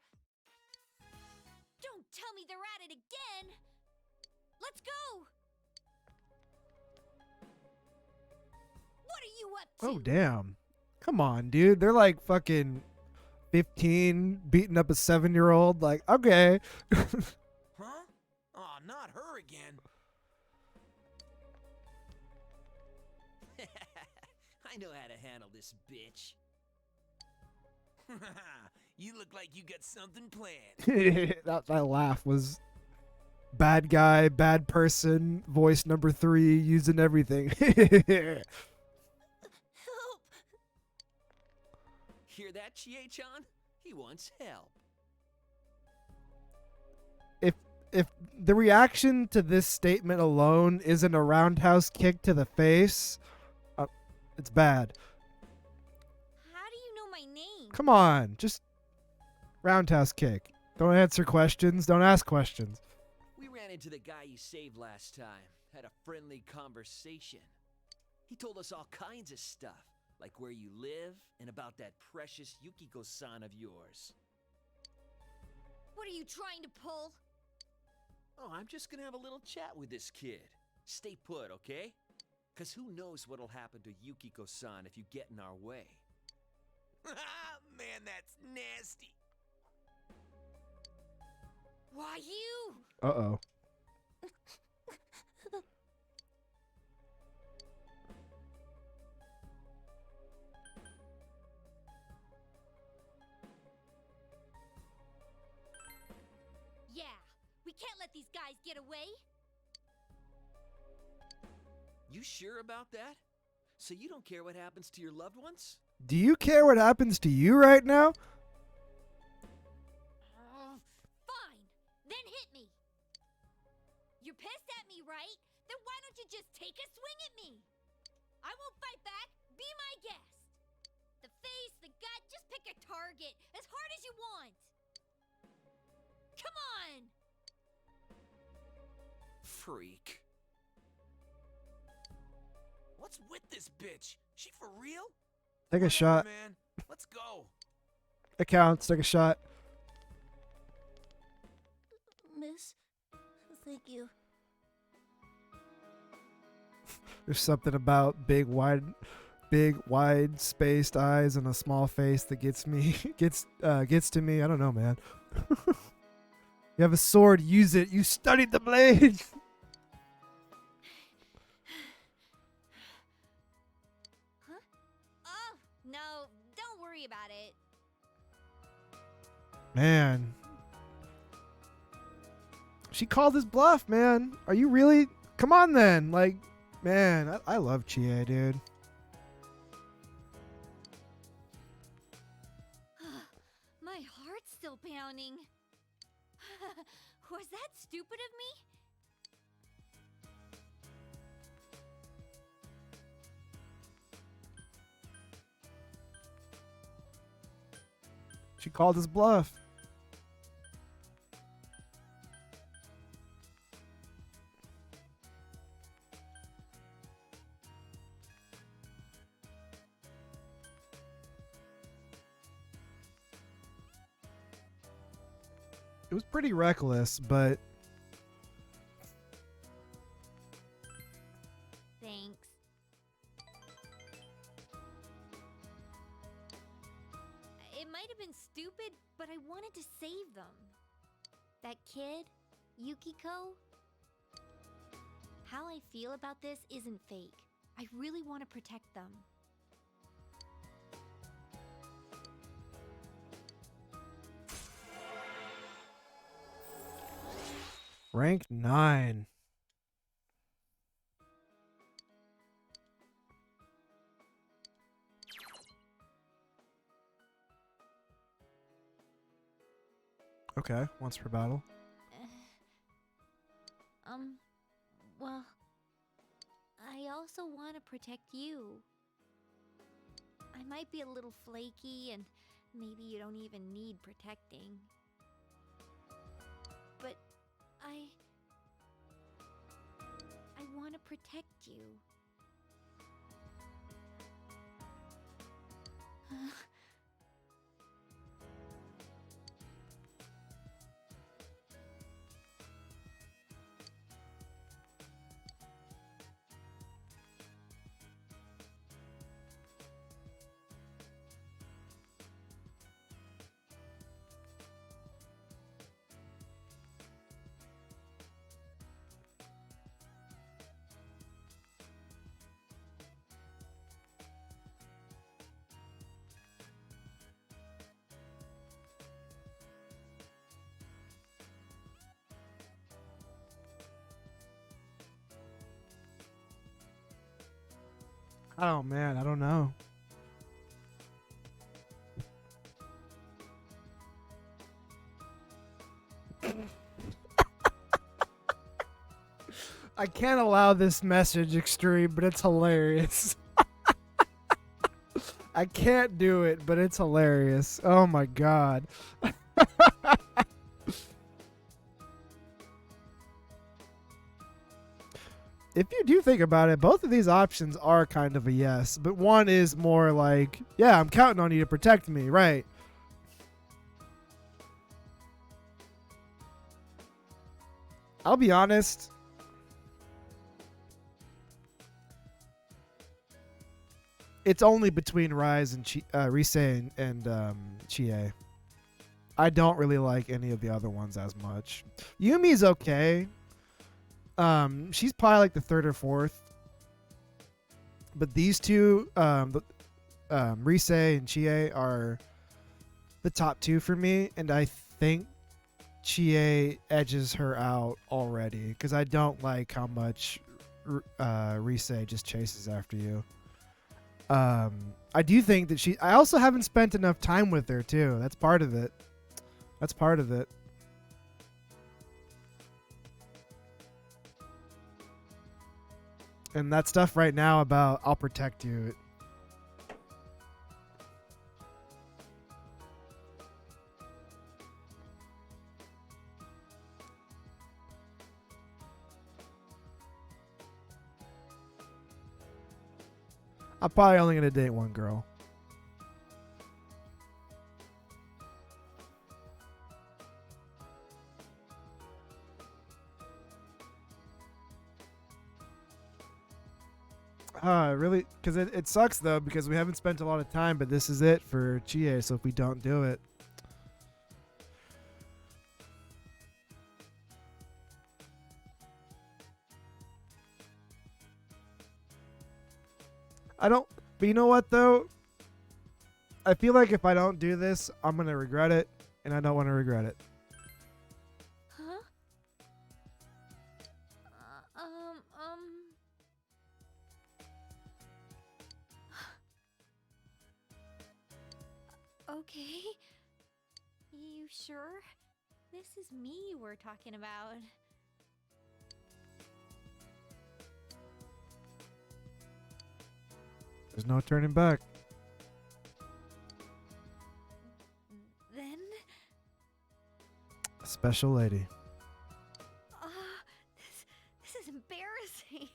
S2: Don't tell me they're at it again. Let's go. What are you up to?
S1: Oh, damn. Come on, dude. They're like fucking 15 beating up a 7-year-old. Like, okay.
S3: Huh? Aw, not her again. I know how to handle this bitch. You look like you got something planned.
S1: that laugh was bad guy, bad person, voice number 3, using everything.
S2: Help.
S3: Hear that, Chie-chan? He wants help.
S1: if the reaction to this statement alone isn't a roundhouse kick to the face, it's bad.
S2: How do you know my name?
S1: Come on, just roundhouse kick. Don't answer questions. Don't ask questions.
S4: We ran into the guy you saved last time, had a friendly conversation. He told us all kinds of stuff, like where you live and about that precious Yukiko-san of yours.
S2: What are you trying to pull?
S4: Oh, I'm just gonna have a little chat with this kid. Stay put, okay? Cause who knows what'll happen to Yukiko-san if you get in our way.
S3: Man, that's nasty.
S2: Why you?
S1: Uh-oh.
S2: Yeah, we can't let these guys get away.
S4: You sure about that? So you don't care what happens to your loved ones?
S1: Do you care what happens to you right now?
S2: Fine, then hit me. You're pissed at me, right? Then why don't you just take a swing at me? I won't fight back. Be my guest. The face, the gut, just pick a target as hard as you want. Come on!
S4: Freak.
S3: What's with this bitch? She for real?
S1: Take a
S3: Whatever,
S1: shot.
S3: man. Let's go.
S1: It counts. Take a shot.
S2: Miss, thank you.
S1: There's something about big, wide spaced eyes and a small face that gets me, gets to me. I don't know, man. You have a sword. Use it. You studied the blade.
S2: Oh, no, don't worry about it.
S1: Man. She called his bluff, man. Are you really? Come on, then. Like, man, I love Chie, dude.
S2: My heart's still pounding. Was that stupid of me?
S1: She called his bluff. It was pretty reckless, but
S2: Thanks. It might have been stupid, but I wanted to save them. That kid, Yukiko. How I feel about this isn't fake. I really want to protect them.
S1: rank 9. Okay, once per battle.
S2: Well, I also want to protect you. I might be a little flaky and maybe you don't even need protecting. But I want to protect you.
S1: Oh man, I don't know. I can't allow this message, Extreme, but it's hilarious. I can't do it, but it's hilarious. Oh my god. If you do think about it, both of these options are kind of a yes, but one is more like, yeah, I'm counting on you to protect me, right? I'll be honest. It's only between Rise and Rise and Chie. I don't really like any of the other ones as much. Yumi's okay. She's probably like the third or fourth. But these two, Rise and Chie are the top two for me, and I think Chie edges her out already because I don't like how much Rise just chases after you. I do think that I also haven't spent enough time with her too. That's part of it. That's part of it. And that stuff right now about I'll protect you. I'm probably only going to date one girl. Really? Because it sucks, though, because we haven't spent a lot of time, but this is it for Chie, so if we don't do it... I don't... But you know what, though? I feel like if I don't do this, I'm going to regret it, and I don't want to regret it.
S2: Huh? Okay. You sure? This is me you were talking about.
S1: There's no turning back.
S2: Then?
S1: Special lady.
S2: This is embarrassing.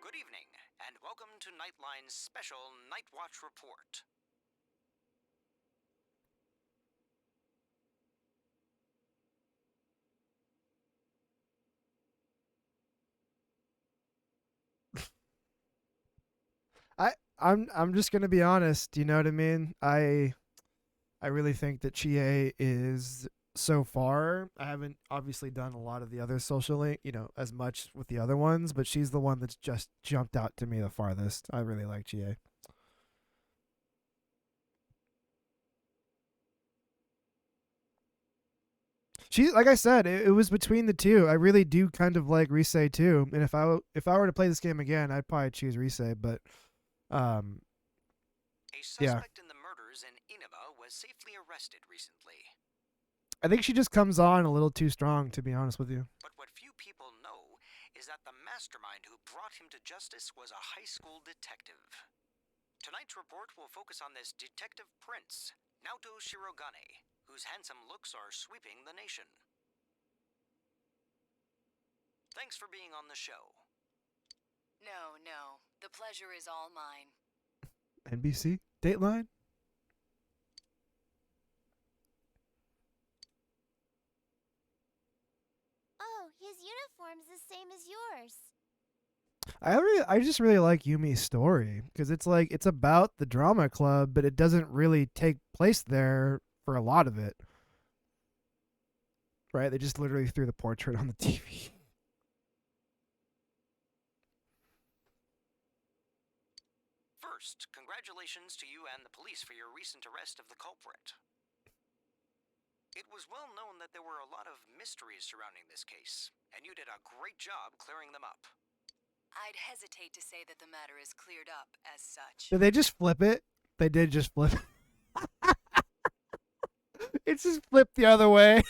S5: Good evening, and welcome to Nightline's special Night Watch report.
S1: I'm just gonna be honest, you know what I mean? I really think that Chie is so far. I haven't obviously done a lot of the other social link, as much with the other ones, but she's the one that's just jumped out to me the farthest. I really like Chie. She, like I said, it was between the two. I really do kind of like Rise too, and if I were to play this game again, I'd probably choose Rise, but
S5: A
S1: yeah.
S5: suspect in the murders in Inaba was safely arrested recently.
S1: I think she just comes on a little too strong, to be honest with you.
S5: But what few people know is that the mastermind who brought him to justice was a high school detective. Tonight's report will focus on this Detective Prince, Naoto Shirogane, whose handsome looks are sweeping the nation. Thanks for being on the show.
S6: No. The pleasure is all mine.
S1: NBC? Dateline?
S2: Oh, his uniform's the same as yours.
S1: I just really like Yumi's story because it's about the drama club, but it doesn't really take place there for a lot of it. Right? They just literally threw the portrait on the TV.
S5: First, congratulations to you and the police for your recent arrest of the culprit. It was well known that there were a lot of mysteries surrounding this case, and you did a great job clearing them up.
S6: I'd hesitate to say that the matter is cleared up as such.
S1: Did they just flip it? They did just flip it. It's just flipped the other way.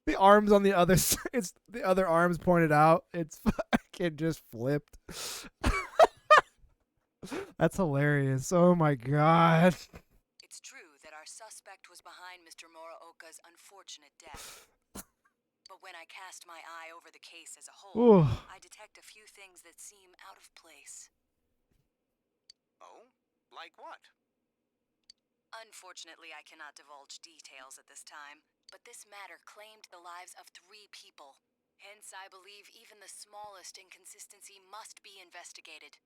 S1: The arms on the other side. It's the other arms pointed out. It's fucking just flipped. That's hilarious. Oh my god.
S6: It's true that our suspect was behind Mr. Muraoka's unfortunate death. But when I cast my eye over the case as a whole,
S1: Ooh.
S6: I detect a few things that seem out of place.
S5: Oh? Like what?
S6: Unfortunately, I cannot divulge details at this time, but this matter claimed the lives of 3 people. Hence, I believe even the smallest inconsistency must be investigated.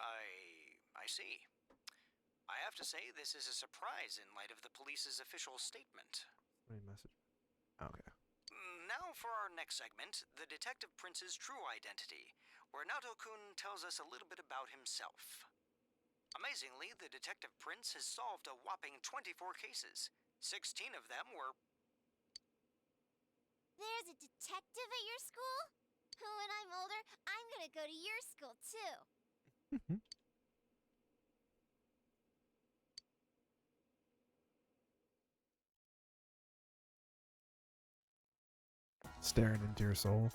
S5: I see. I have to say this is a surprise in light of the police's official statement.
S1: Message. Okay.
S5: Now for our next segment, the Detective Prince's true identity, where Nato-kun tells us a little bit about himself. Amazingly, the Detective Prince has solved a whopping 24 cases. 16 of them were...
S2: There's a detective at your school? When I'm older, I'm gonna go to your school too.
S1: Staring into your soul.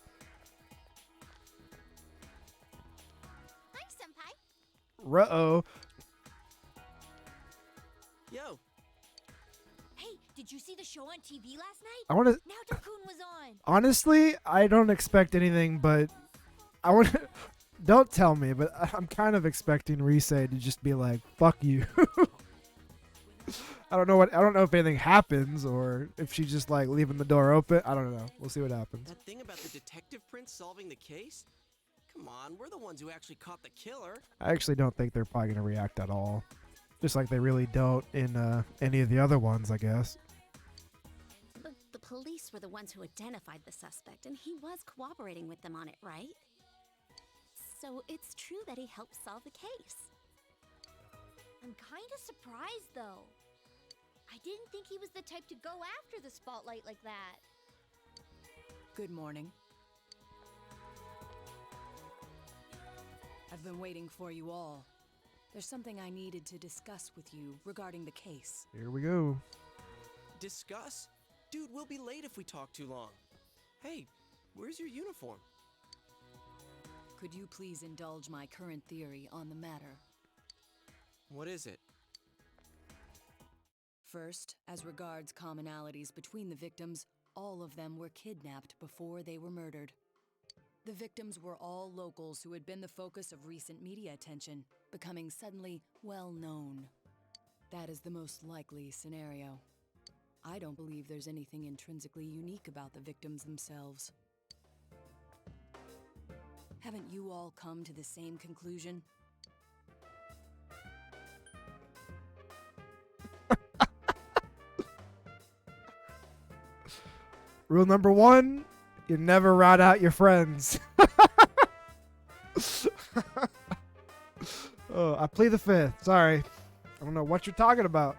S2: Hi, Senpai.
S1: Ruh-oh.
S3: Yo,
S2: Hey, did you see the show on TV last night?
S1: I want to...
S2: Naoto-kun was on.
S1: Honestly, I don't expect anything, but I want to... Don't tell me, but I'm kind of expecting Rise to just be like, fuck you. I don't know if anything happens or if she's just like leaving the door open. I don't know. We'll see what happens.
S3: that thing about the Detective Prince solving the case? Come on, we're the ones who actually caught the killer.
S1: I actually don't think they're probably going to react at all. Just like they really don't in any of the other ones, I guess.
S7: But the police were the ones who identified the suspect, and he was cooperating with them on it, right? So it's true that he helped solve the case.
S2: I'm kinda surprised though. I didn't think he was the type to go after the spotlight like that.
S6: Good morning. I've been waiting for you all. There's something I needed to discuss with you regarding the case.
S1: Here we go.
S3: Discuss? Dude, we'll be late if we talk too long. Hey, where's your uniform?
S6: Could you please indulge my current theory on the matter?
S3: What is it?
S6: First, as regards commonalities between the victims, all of them were kidnapped before they were murdered. The victims were all locals who had been the focus of recent media attention, becoming suddenly well known. That is the most likely scenario. I don't believe there's anything intrinsically unique about the victims themselves. Haven't you all come to the same conclusion?
S1: Rule number 1, you never rat out your friends. Oh, I plead the 5th. Sorry. I don't know what you're talking about.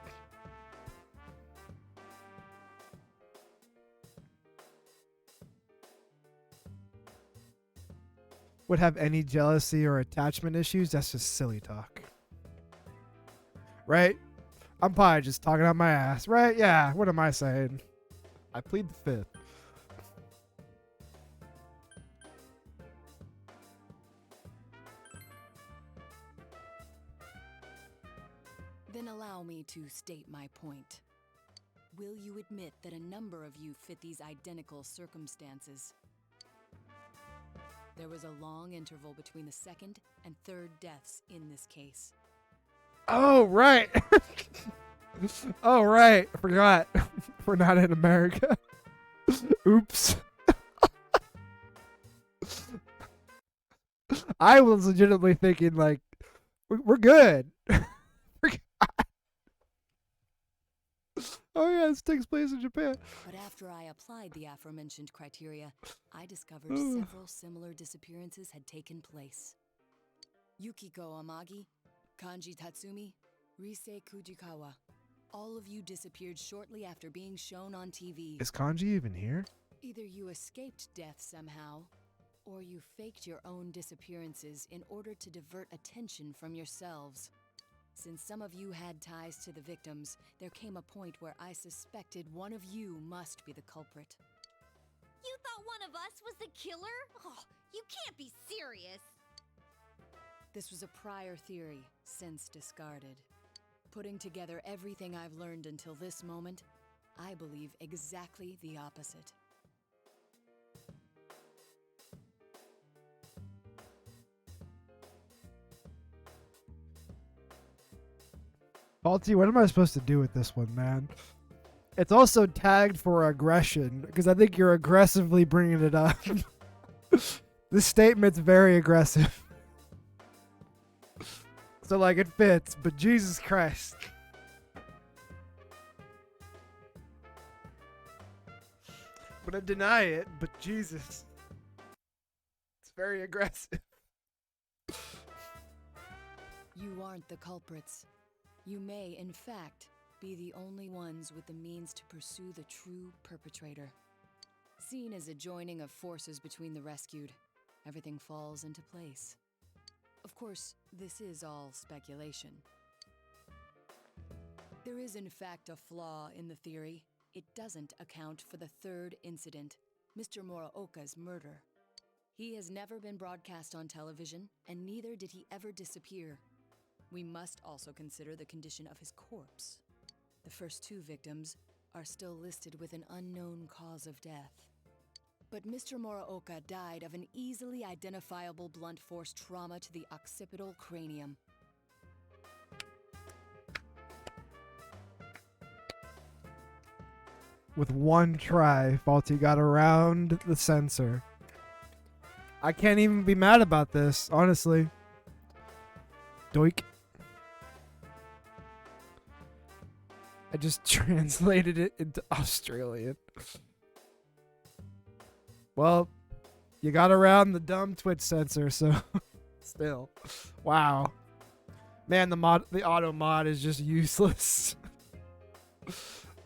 S1: Would have any jealousy or attachment issues? That's just silly talk. Right? I'm probably just talking out my ass. Right? Yeah. What am I saying? I plead the 5th.
S6: Then allow me to state my point. Will you admit that a number of you fit these identical circumstances? There was a long interval between the second and third deaths in this case.
S1: Oh, right. Oh, right. I forgot. We're not in America. Oops. I was legitimately thinking, like, we're good. Oh, yeah, this takes place in Japan.
S6: But after I applied the aforementioned criteria, I discovered several similar disappearances had taken place. Yukiko Amagi, Kanji Tatsumi, Rise Kujikawa. All of you disappeared shortly after being shown on TV.
S1: Is Kanji even here?
S6: Either you escaped death somehow, or you faked your own disappearances in order to divert attention from yourselves. Since some of you had ties to the victims, there came a point where I suspected one of you must be the culprit.
S2: You thought one of us was the killer? Oh, you can't be serious.
S6: This was a prior theory, since discarded. Putting together everything I've learned until this moment, I believe exactly the opposite.
S1: Faulty, what am I supposed to do with this one, man? It's also tagged for aggression, because I think you're aggressively bringing it up. This statement's very aggressive. So, like, it fits, but Jesus Christ. I'm gonna deny it, but Jesus. It's very aggressive.
S6: You aren't the culprits. You may, in fact, be the only ones with the means to pursue the true perpetrator. Seen as a joining of forces between the rescued, everything falls into place. Of course, this is all speculation. There is, in fact, a flaw in the theory. It doesn't account for the third incident, Mr. Muraoka's murder. He has never been broadcast on television, and neither did he ever disappear. We must also consider the condition of his corpse. The first two victims are still listed with an unknown cause of death. But Mr. Muraoka died of an easily identifiable blunt force trauma to the occipital cranium.
S1: With one try, Faulty got around the censor. I can't even be mad about this, honestly. Doink. I just translated it into Australian. Well, you got around the dumb Twitch censor, so still. Wow. Man, the auto mod is just useless.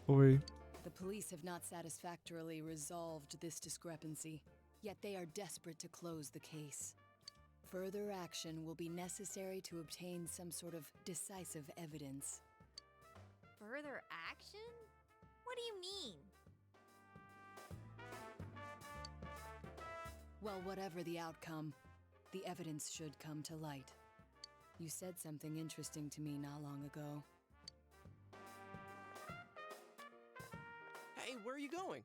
S1: Boy.
S6: The police have not satisfactorily resolved this discrepancy, yet they are desperate to close the case. Further action will be necessary to obtain some sort of decisive evidence.
S2: Further action? What do you mean?
S6: Well, whatever the outcome, the evidence should come to light. You said something interesting to me not long ago.
S3: Hey, where are you going?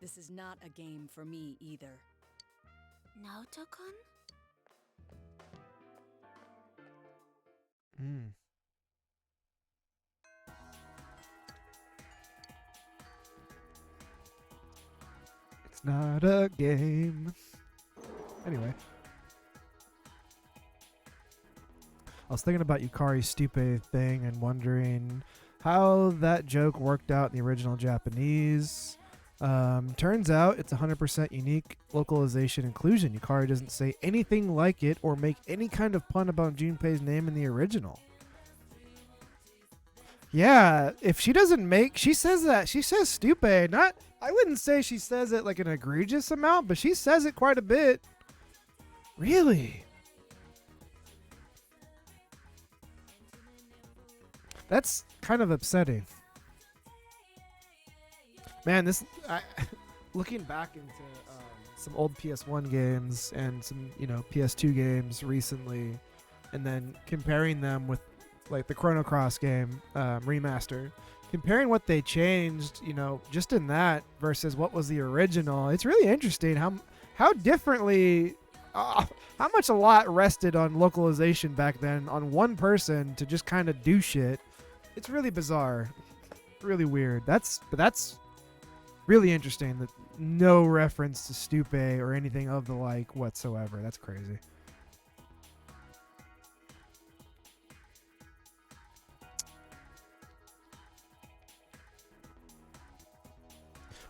S6: This is not a game for me either.
S7: Naoto-kun?
S1: It's not a game. Anyway. I was thinking about Yukari's Stupe thing and wondering how that joke worked out in the original Japanese. Turns out it's 100% unique localization inclusion. Yukari doesn't say anything like it or make any kind of pun about Junpei's name in the original. Yeah, if she doesn't make, she says that. She says Stupe. Not, I wouldn't say she says it like an egregious amount, but she says it quite a bit. Really? That's kind of upsetting. Man, looking back into some old PS1 games and some, PS2 games recently, and then comparing them with like the Chrono Cross game remaster, comparing what they changed, just in that versus what was the original, it's really interesting how differently, how much a lot rested on localization back then on one person to just kind of do shit. It's really bizarre, really weird. That's really interesting that no reference to Stupe or anything of the like whatsoever. That's crazy.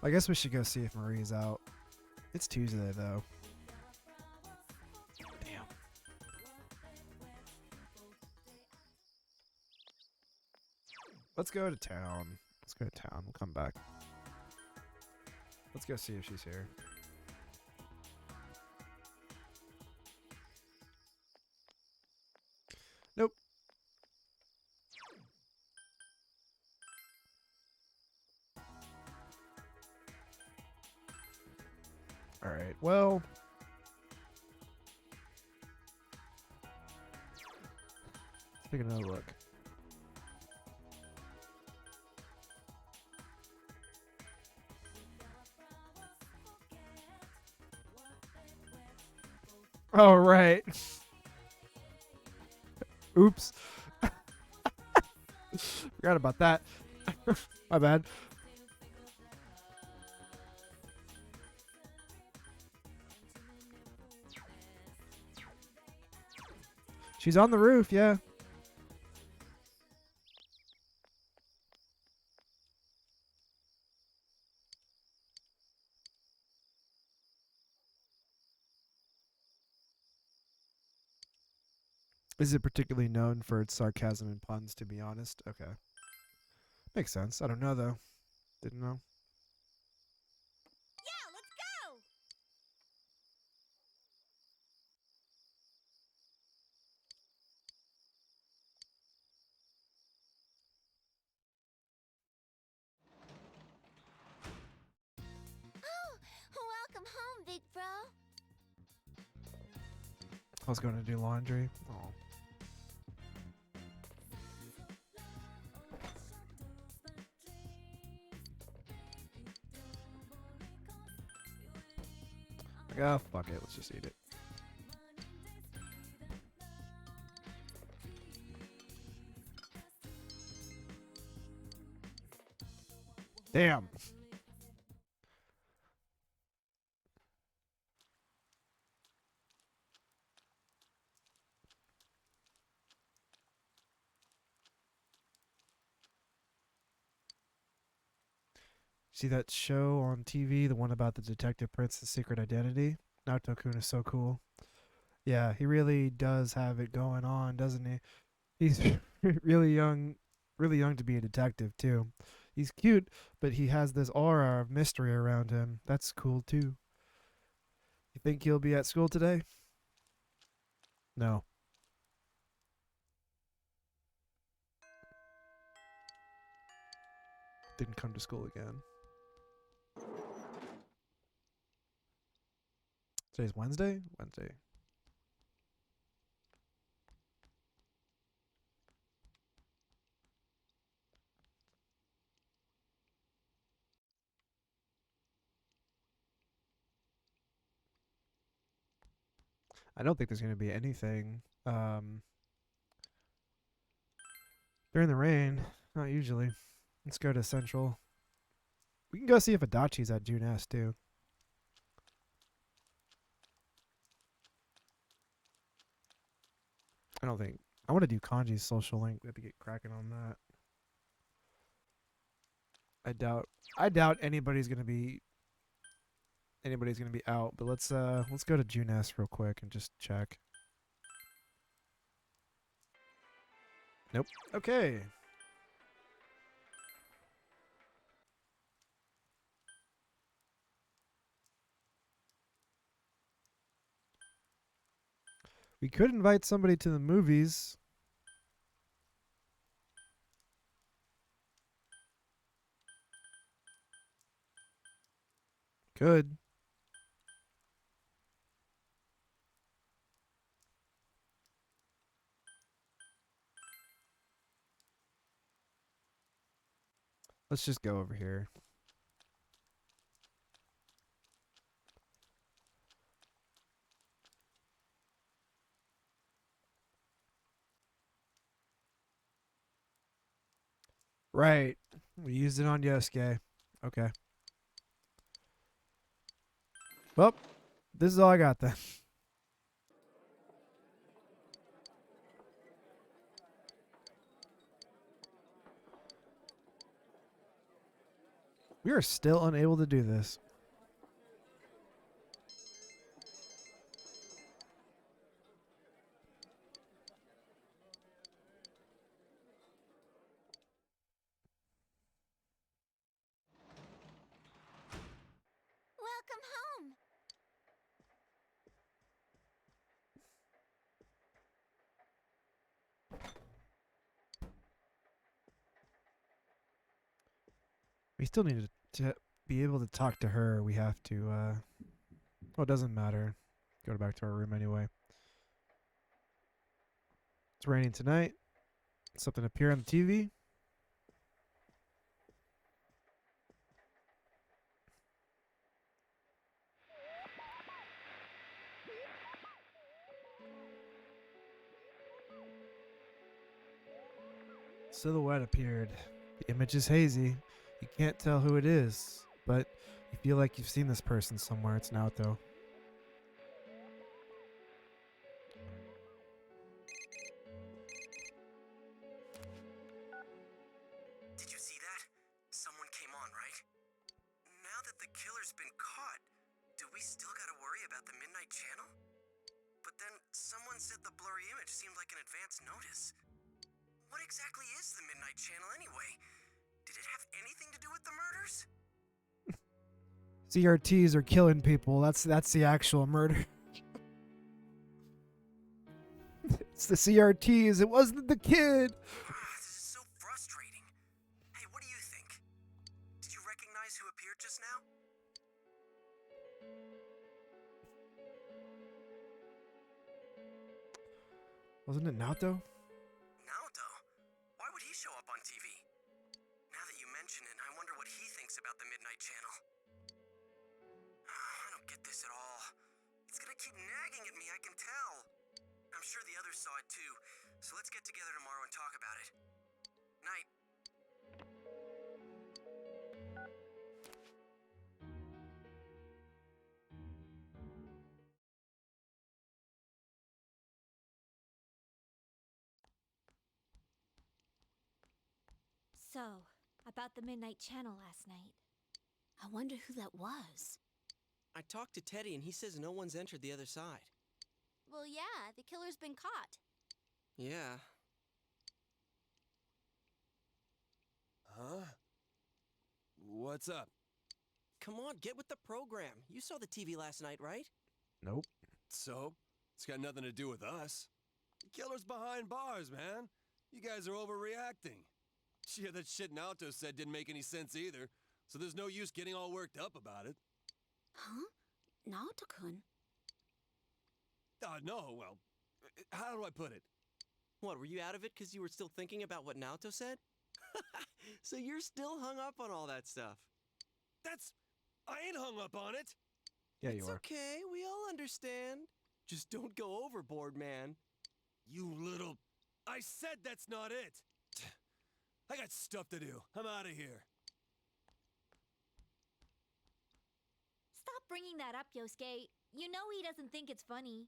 S1: I guess we should go see if Marie's out. It's Tuesday, though. Damn. Let's go to town. We'll come back. Let's go see if she's here. Nope. All right. Well, let's take another look. All right. Oops. Forgot about that. My bad. She's on the roof, yeah. Is it particularly known for its sarcasm and puns, to be honest? Okay. Makes sense. I don't know, though. Didn't know.
S2: Yeah, let's go! Oh, welcome home, big bro.
S1: I was going to do laundry. Oh. Like, oh, fuck it. Let's just eat it. Damn. See that show on TV, the one about the Detective Prince's secret identity? Naoto-kun is so cool. Yeah, he really does have it going on, doesn't he? He's really young to be a detective too. He's cute, but he has this aura of mystery around him. That's cool too. You think he'll be at school today? No. Didn't come to school again. Today's Wednesday? Wednesday. I don't think there's going to be anything during the rain. Not usually. Let's go to Central. We can go see if Adachi's at June S too. I don't think. I want to do Kanji's social link. We have to get cracking on that. I doubt anybody's gonna be out. But let's go to June S real quick and just check. Nope. Okay. We could invite somebody to the movies. Could. Let's just go over here. Right. We used it on Yosuke. Okay. Well, this is all I got then. We are still unable to do this. We still need to be able to talk to her. We have to. Well, it doesn't matter. Go back to our room anyway. It's raining tonight. Something appear on the TV. Silhouette appeared. The image is hazy. You can't tell who it is, but you feel like you've seen this person somewhere. It's Naoto.
S3: Did you see that? Someone came on, right? Now that the killer's been caught, do we still gotta worry about the Midnight Channel? But then someone said the blurry image seemed like an advance notice. What exactly is the Midnight Channel anyway? Did it have anything to do with the murders?
S1: CRTs are killing people. That's the actual murder. It's the CRTs. It wasn't the kid.
S3: This is so frustrating. Hey, what do you think? Did you recognize who appeared just now?
S1: Wasn't it Naoto?
S3: Naoto? Why would he show up on TV? Now that you mention it, I wonder what he thinks about the Midnight Channel. I don't get this at all. It's gonna keep nagging at me, I can tell. I'm sure the others saw it too, so let's get together tomorrow and talk about it. Night.
S2: So, about the Midnight Channel last night.
S7: I wonder who that was.
S3: I talked to Teddy and he says no one's entered the other side.
S7: Well, yeah, the killer's been caught.
S3: Yeah.
S8: Huh? What's up?
S3: Come on, get with the program. You saw the TV last night, right?
S1: Nope.
S8: So? It's got nothing to do with us. The killer's behind bars, man. You guys are overreacting. Yeah, that shit Naoto said didn't make any sense either, so there's no use getting all worked up about it.
S7: Huh? Naoto-kun?
S8: No, well, how do I put it?
S3: What, were you out of it because you were still thinking about what Naoto said? So you're still hung up on all that stuff.
S8: I ain't hung up on it.
S1: Yeah,
S3: It's
S1: you are.
S3: okay, we all understand. Just don't go overboard, man.
S8: You little... I said that's not it. I got stuff to do. I'm out of here.
S2: Stop bringing that up, Yosuke. You know he doesn't think it's funny.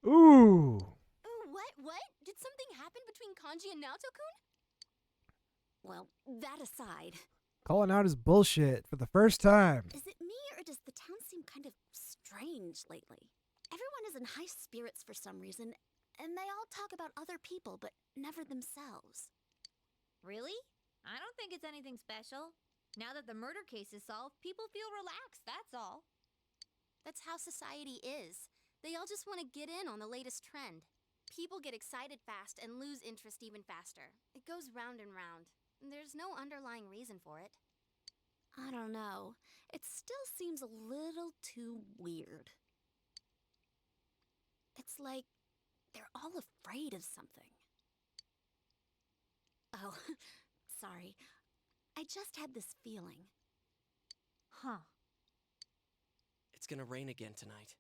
S1: Ooh.
S7: Oh, what? Did something happen between Kanji and Naoto-kun? Well, that aside,
S1: Calling out his bullshit for the first time.
S7: is it me or does the town seem kind of strange lately? Everyone is in high spirits for some reason, and they all talk about other people, but never themselves.
S2: Really? I don't think it's anything special. Now that the murder case is solved, people feel relaxed, that's all.
S7: That's how society is. They all just want to get in on the latest trend. People get excited fast and lose interest even faster. It goes round and round. There's no underlying reason for it. I don't know. It still seems a little too weird. It's like they're all afraid of something. Oh, sorry. I just had this feeling.
S2: Huh.
S3: It's gonna rain again tonight.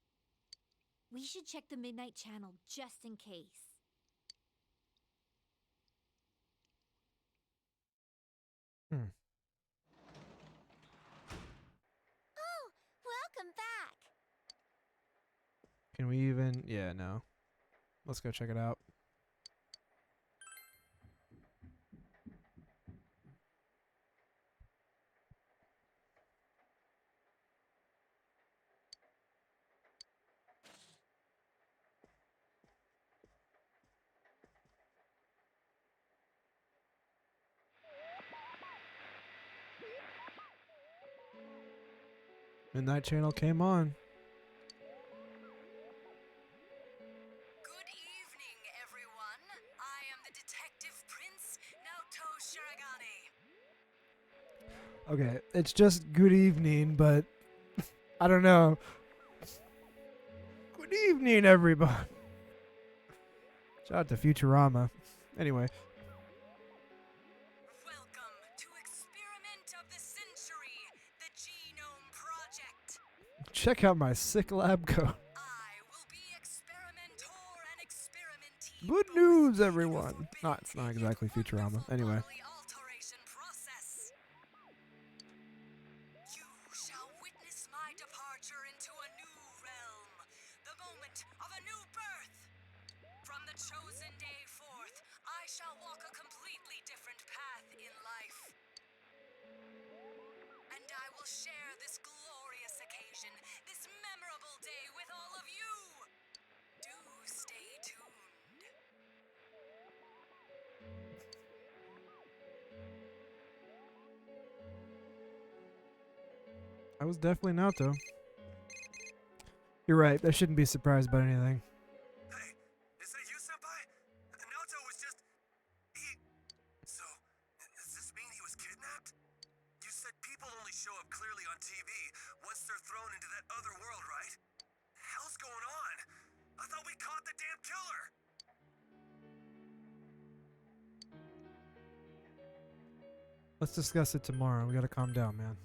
S2: We should check the Midnight Channel just in case.
S7: Oh, welcome back.
S1: Can we even... Yeah, no. Let's go check it out. Midnight Channel came on.
S6: Good evening, everyone. I am the Detective Prince, Naoto Shiragane.
S1: Okay, it's just good evening, but I don't know. Good evening, everybody. Shout out to Futurama. Anyway,
S6: Welcome to Experiment of the Century, the Genome Project.
S1: check out my sick lab coat.
S6: I will be experimentor and experimentee.
S1: Good news, everyone. It's not exactly Futurama. Anyway.
S6: Alteration process. You shall witness my departure into a new realm, the moment of a new birth. From the chosen day forth, I shall walk a completely different path in life. And I will share this glorious occasion, this memorable day with all of you. Do stay tuned.
S1: I was definitely Naoto. You're right. I shouldn't be surprised by anything.
S3: Hey, is that you, Senpai? Naoto was just... So, does this mean he was kidnapped? You said people only show up clearly on TV once they're thrown into that other world, right? Hell's going on? I thought we caught the damn killer!
S1: Let's discuss it tomorrow. We gotta calm down, man.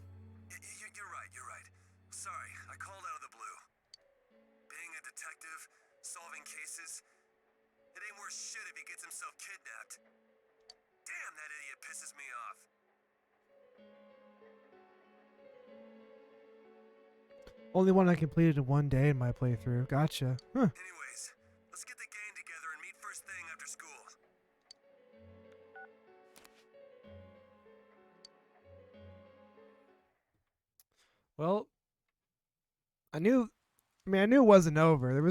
S3: You're right, you're right. Sorry, I called out of the blue. Being a detective, solving cases, it ain't worth shit if he gets himself kidnapped. Damn, that idiot pisses me off.
S1: Only one I completed in one day in my playthrough. Gotcha. Huh.
S3: Anyways, let's get the gang together and meet first thing after school.
S1: Well, I knew it wasn't over.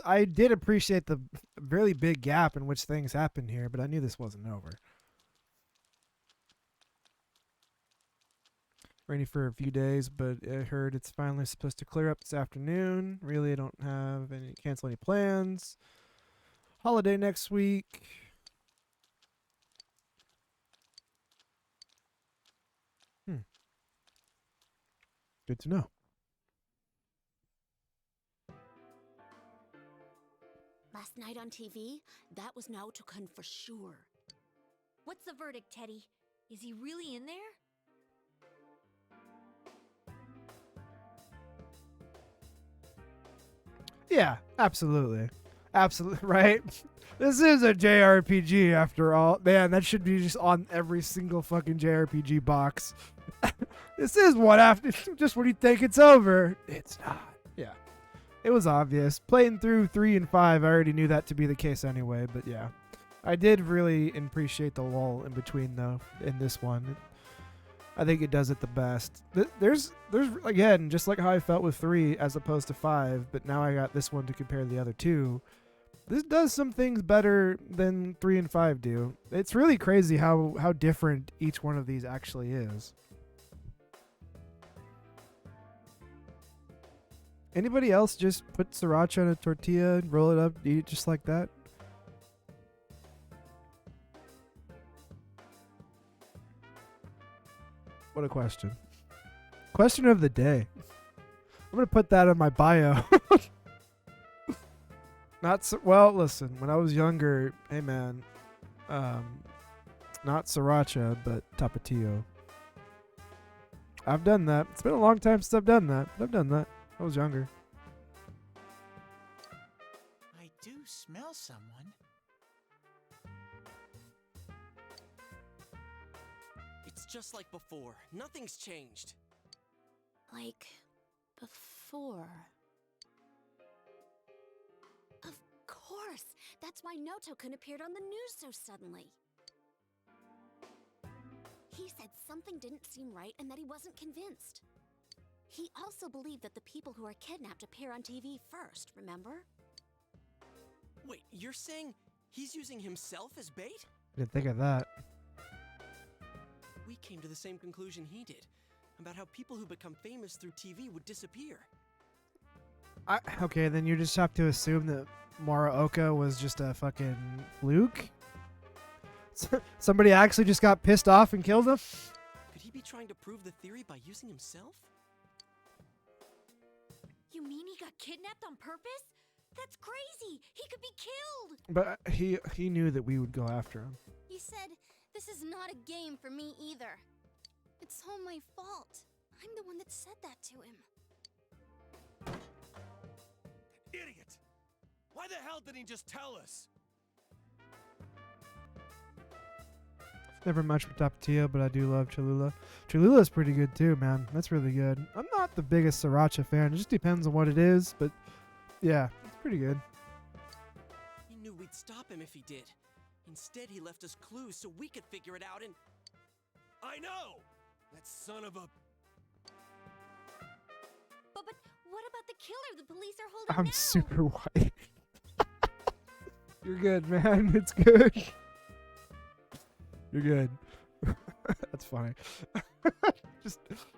S1: I did appreciate the really big gap in which things happened here, but I knew this wasn't over. Rainy for a few days, but I heard it's finally supposed to clear up this afternoon. Really, I don't have cancel any plans. Holiday next week. Good to know.
S9: Last night on TV, that was Naoto-kun for sure.
S2: What's the verdict, Teddy? Is he really in there?
S1: Yeah, absolutely. Absolutely, right? This is a JRPG after all. Man, that should be just on every single fucking JRPG box. This is what after just when you think it's over, it's not. Yeah. It was obvious. Playing through 3 and 5, I already knew that to be the case anyway, but yeah. I did really appreciate the lull in between though in this one. I think it does it the best. There's again, just like how I felt with 3 as opposed to 5, but now I got this one to compare the other two. This does some things better than 3 and 5 do. It's really crazy how different each one of these actually is. Anybody else just put sriracha on a tortilla and roll it up, eat it just like that? What a question. Question of the day. I'm going to put that in my bio. Well, listen, when I was younger, hey man, not sriracha, but tapatio. I've done that. It's been a long time since I've done that. I've done that. I was younger.
S10: I do smell someone.
S3: It's just like before. Nothing's changed.
S9: Like before. Of course! That's why Naoto-kun appeared on the news so suddenly. He said something didn't seem right and that he wasn't convinced. He also believed that the people who are kidnapped appear on TV first, remember?
S3: Wait, you're saying he's using himself as bait?
S1: I didn't think of that.
S3: We came to the same conclusion he did, about how people who become famous through TV would disappear.
S1: Okay, then you just have to assume that Muraoka was just a fucking fluke? Somebody actually just got pissed off and killed him?
S3: Could he be trying to prove the theory by using himself?
S2: You mean he got kidnapped on purpose? That's crazy! He could be killed!
S1: But he knew that we would go after him.
S7: He said, "This is not a game for me either. It's all my fault. I'm the one that said that to him."
S8: Idiot! Why the hell didn't he just tell us?
S1: Never much for Tapatio, but I do love Cholula. Cholula's pretty good too, man. That's really good. I'm not the biggest sriracha fan. It just depends on what it is, but yeah, it's pretty good.
S3: He knew we'd stop him if he did. Instead, he left us clues so we could figure it out and...
S8: I know! That son of a...
S2: But what about the killer the police are holding
S1: I'm
S2: now?
S1: super white. You're good, man. It's good. You're good. That's funny.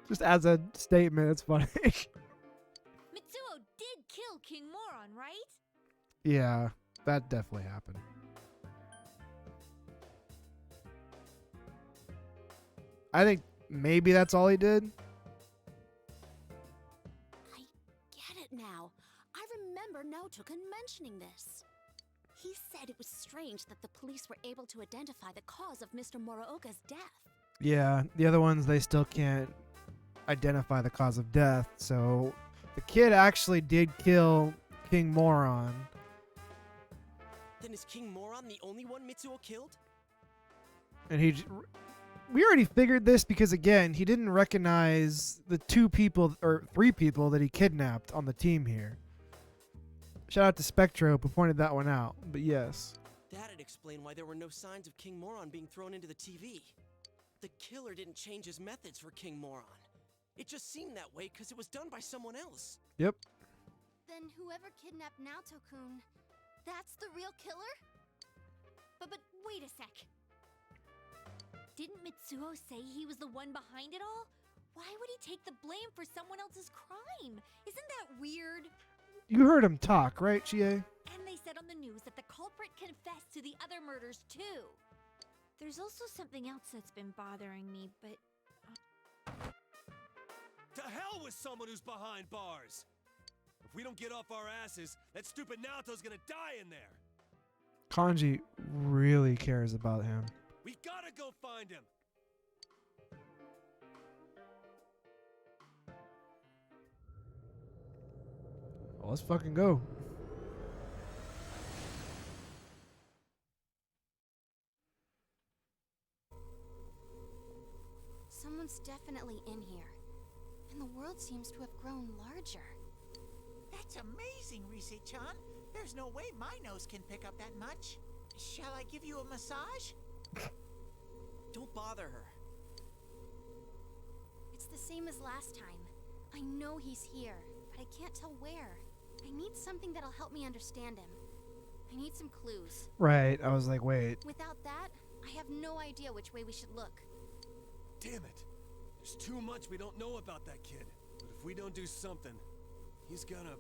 S1: just as a statement, it's funny.
S2: Mitsuo did kill King Moron, right?
S1: Yeah, that definitely happened. I think maybe that's all he did.
S9: I get it now. I remember Naotoken mentioning this. He said it was strange that the police were able to identify the cause of Mr. Moroka's death.
S1: Yeah, the other ones, they still can't identify the cause of death. So the kid actually did kill King Moron.
S3: Then is King Moron the only one Mitsuo killed?
S1: And we already figured this because, again, he didn't recognize the 2 people or 3 people that he kidnapped on the team here. Shout out to Spectro who pointed that one out, but yes.
S3: That'd explain why there were no signs of King Moron being thrown into the TV. The killer didn't change his methods for King Moron. It just seemed that way because it was done by someone else.
S1: Yep.
S7: Then whoever kidnapped Naoto-kun, that's the real killer?
S2: But wait a sec. Didn't Mitsuo say he was the one behind it all? Why would he take the blame for someone else's crime? Isn't that weird?
S1: You heard him talk, right, Chie?
S2: And they said on the news that the culprit confessed to the other murders too. There's also something else that's been bothering me, but...
S8: To hell with someone who's behind bars! If we don't get off our asses, that stupid Naoto's gonna die in there!
S1: Kanji really cares about him.
S8: We gotta go find him!
S1: Well, let's fucking go.
S7: Someone's definitely in here. And the world seems to have grown larger.
S10: That's amazing, Rise-chan. There's no way my nose can pick up that much. Shall I give you a massage?
S3: Don't bother her.
S7: It's the same as last time. I know he's here, but I can't tell where. I need something that'll help me understand him. I need some clues.
S1: Right, I was like, wait.
S7: Without that, I have no idea which way we should look.
S8: Damn it! There's too much we don't know about that kid. But if we don't do something, he's gonna...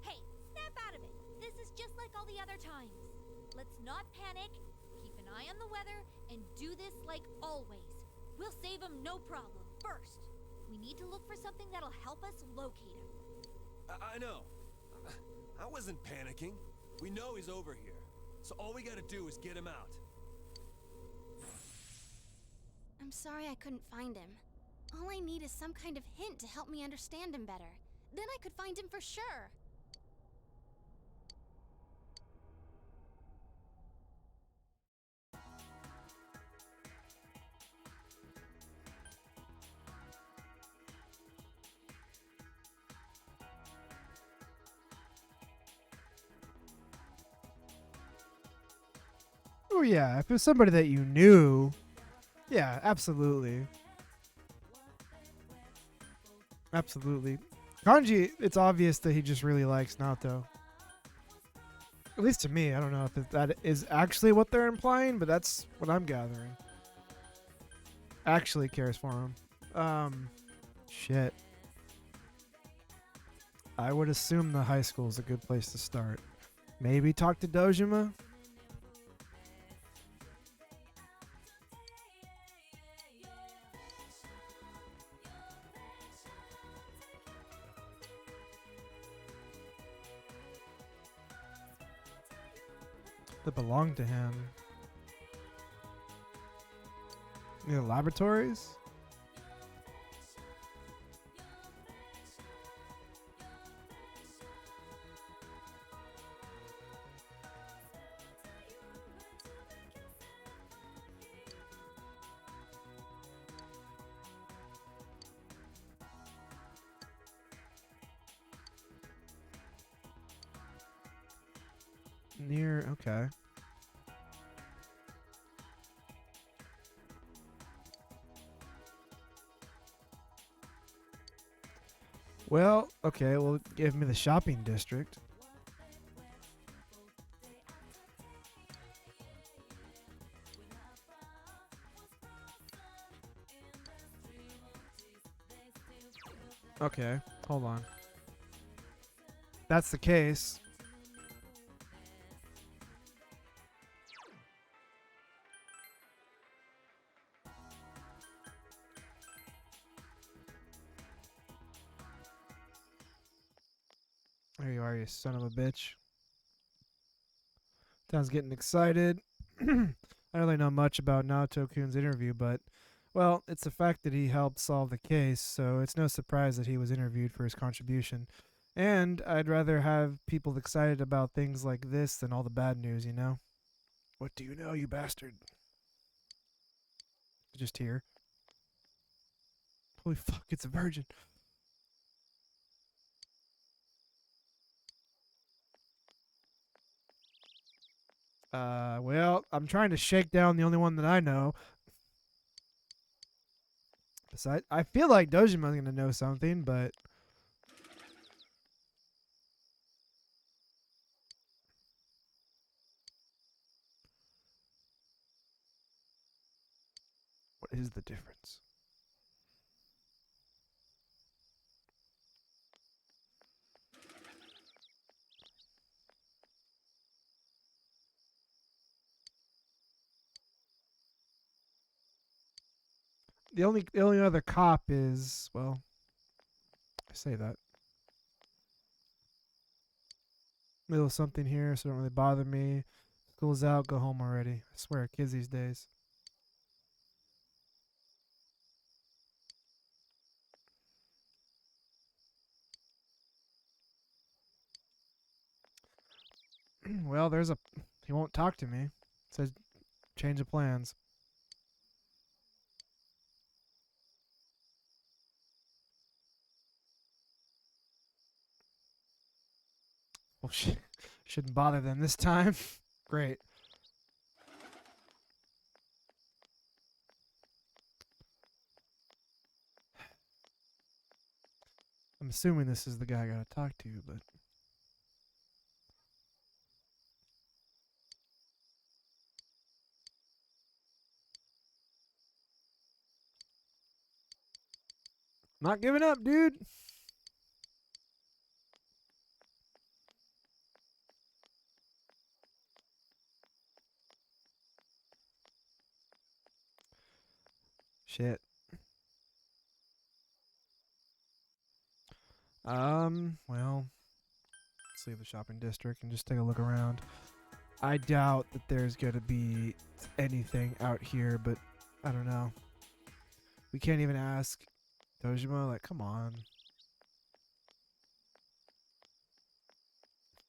S2: Hey, snap out of it. This is just like all the other times. Let's not panic, keep an eye on the weather, and do this like always. We'll save him no problem. First, we need to look for something that'll help us locate him.
S8: I know. I wasn't panicking. We know he's over here. So all we gotta do is get him out.
S7: I'm sorry I couldn't find him. All I need is some kind of hint to help me understand him better. Then I could find him for sure.
S1: Oh yeah, if it was somebody that you knew, yeah, absolutely. Absolutely. Kanji, it's obvious that he just really likes Naoto. At least to me, I don't know if that is actually what they're implying, but that's what I'm gathering. Actually cares for him. Shit. I would assume the high school is a good place to start. Maybe talk to Dojima? that belong to him. The laboratories? Near, okay. Well, okay, well, give me the shopping district. Okay, hold on. That's the case. There you are, you son of a bitch. Town's getting excited. I don't really know much about Naoto-kun's interview, but, well, it's the fact that he helped solve the case, so it's no surprise that he was interviewed for his contribution. And I'd rather have people excited about things like this than all the bad news, you know? What do you know, you bastard? Just here. Holy fuck, it's a virgin. Well, I'm trying to shake down the only one that I know. Besides, I feel like Dojima's gonna know something, but what is the difference? The only other cop is, well, I say that. Little something here, so don't really bother me. School's out, go home already. I swear, kids these days. Well, he won't talk to me. Says change of plans. Well, shouldn't bother them this time. Great. I'm assuming this is the guy I gotta talk to, but not giving up, dude. Shit. Well, let's leave the shopping district and just take a look around. I doubt that there's gonna be anything out here, but I don't know. We can't even ask Dojima, like, come on.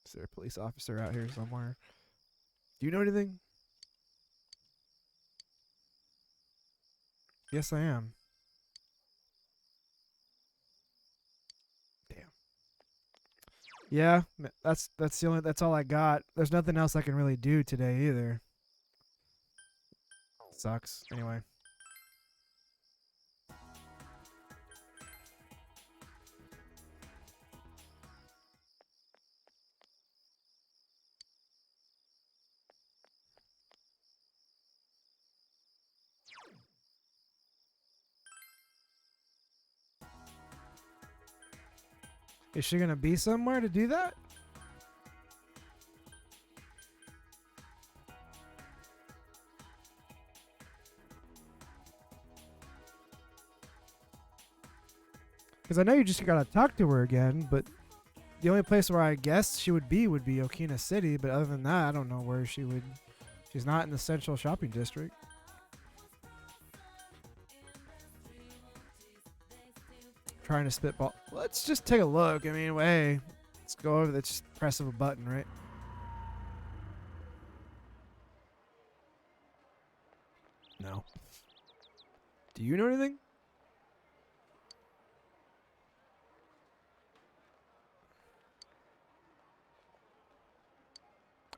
S1: Is there a police officer out here somewhere? Do you know anything? Yes, I am. Damn. Yeah, that's all I got. There's nothing else I can really do today either. Sucks. Anyway. Is she gonna be somewhere to do that? Because I know you just gotta talk to her again, but the only place where I guess she would be Okina City, but other than that, I don't know where she would. She's not in the central shopping district. Trying to spitball. Let's just take a look. I mean, hey, let's go over. Let's just press of a button, right? No. Do you know anything?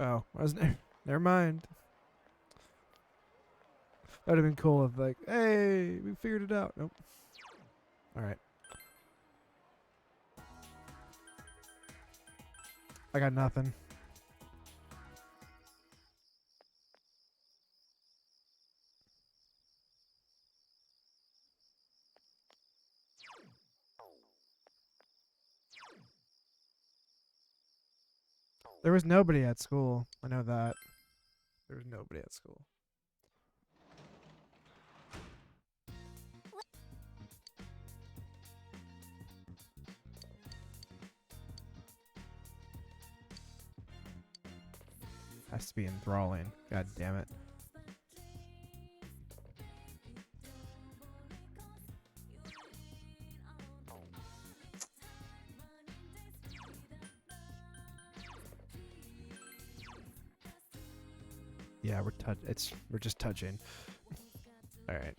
S1: Oh, wasn't. Never mind. That would have been cool if, like, hey, we figured it out. Nope. All right. I got nothing. There was nobody at school. I know that. There was nobody at school. Has to be enthralling. God damn it. Yeah, we're just touching. All right,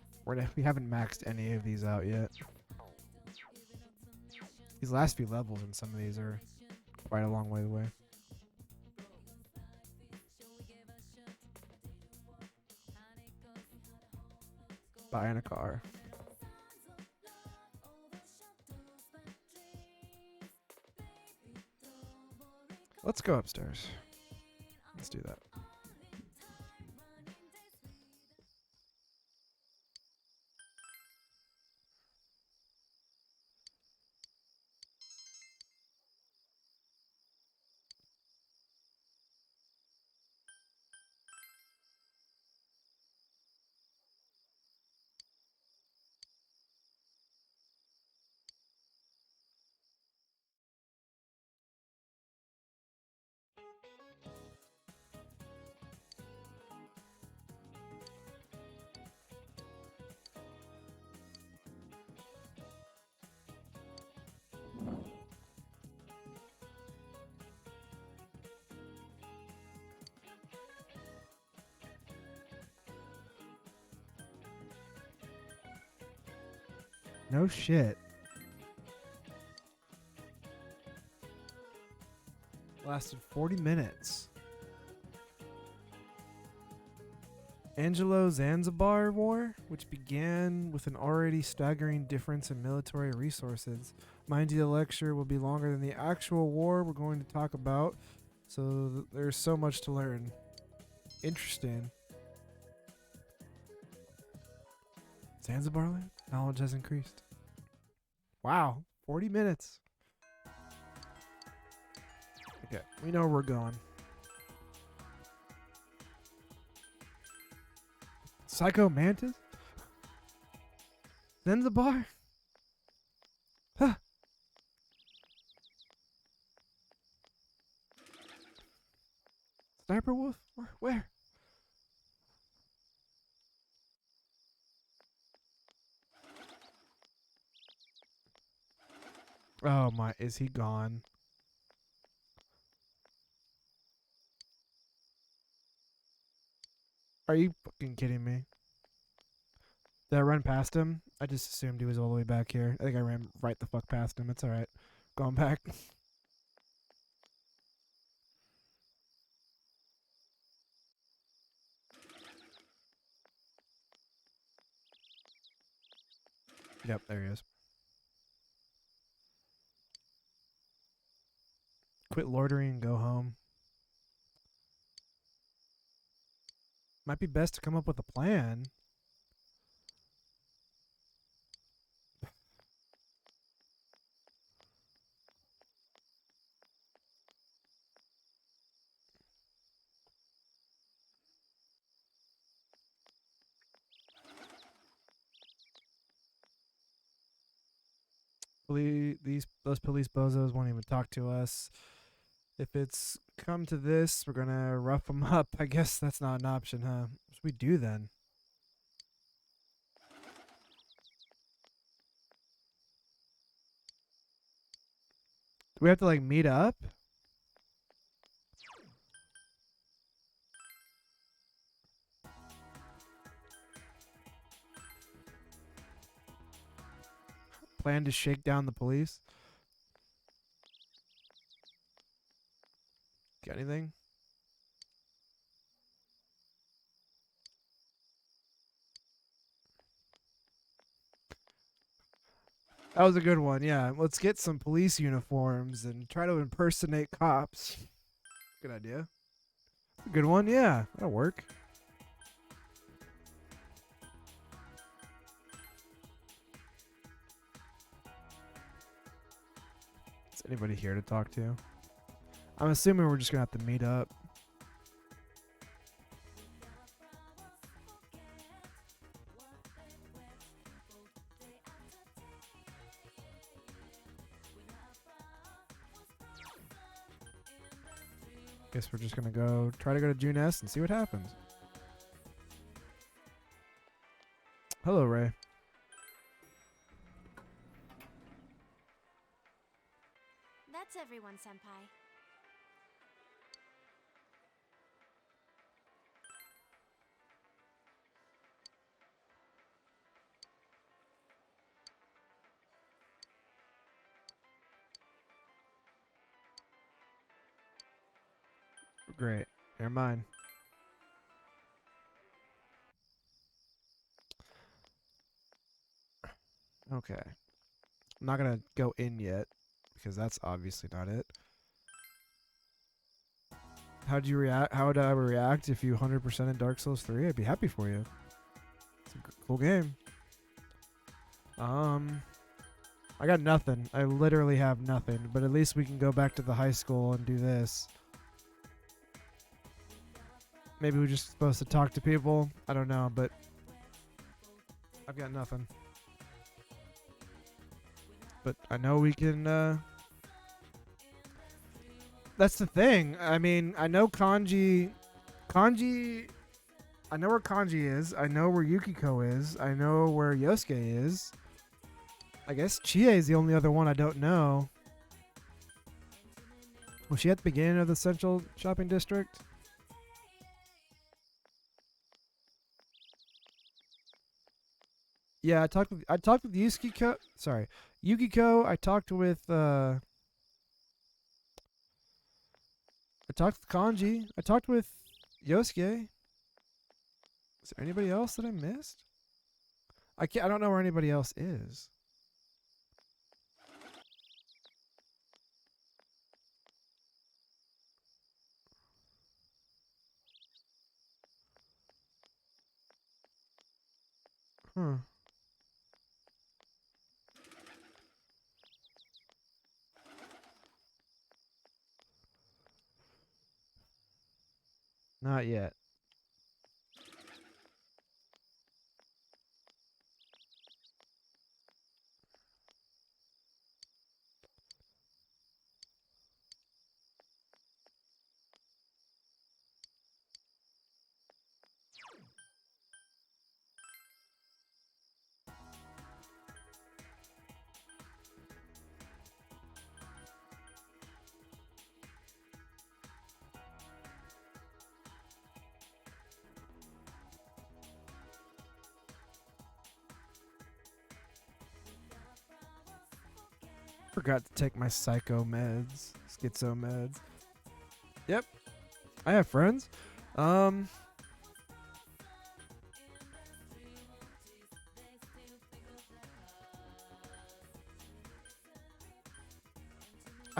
S1: we haven't maxed any of these out yet. These last few levels in some of these are quite a long way away. Buying a car. Let's go upstairs. Let's do that. No shit. Lasted 40 minutes. Anglo-Zanzibar War, which began with an already staggering difference in military resources. Mind you, the lecture will be longer than the actual war we're going to talk about, so there's so much to learn. Interesting. Zanzibar land? Knowledge has increased. Wow, 40 minutes. Okay, we know where we're going. Psycho Mantis? Zanzibar? Huh. Sniper Wolf? Where? Oh my, is he gone? Are you fucking kidding me? Did I run past him? I just assumed he was all the way back here. I think I ran right the fuck past him. It's alright. Going back. Yep, there he is. Quit loitering and go home. Might be best to come up with a plan. Those police bozos won't even talk to us. If it's come to this, we're gonna rough them up. I guess that's not an option, huh? What should we do then? Do we have to like meet up? Plan to shake down the police? Got anything? That was a good one, yeah. Let's get some police uniforms and try to impersonate cops. Good idea. Good one, yeah. That'll work. Is anybody here to talk to? I'm assuming we're just gonna have to meet up. Guess we're just gonna try to go to June S and see what happens. Hello, Ray.
S7: That's everyone, Senpai.
S1: Great. You're mine. Okay. I'm not gonna go in yet because that's obviously not it. How'd you react? How would I react if you 100% in Dark Souls 3? I'd be happy for you. It's a cool game. I got nothing. I literally have nothing. But at least we can go back to the high school and do this. Maybe we're just supposed to talk to people. I don't know, but I've got nothing. But I know we can, that's the thing. I mean, I know Kanji, I know where Kanji is. I know where Yukiko is. I know where Yosuke is. I guess Chie is the only other one I don't know. Was she at the beginning of the central shopping district? Yeah, I talked with Yukiko. Sorry, Yukiko. I talked with Kanji. I talked with Yosuke. Is there anybody else that I missed? I don't know where anybody else is. Huh. Not yet. Forgot to take my psycho meds, schizo meds. Yep, I have friends. I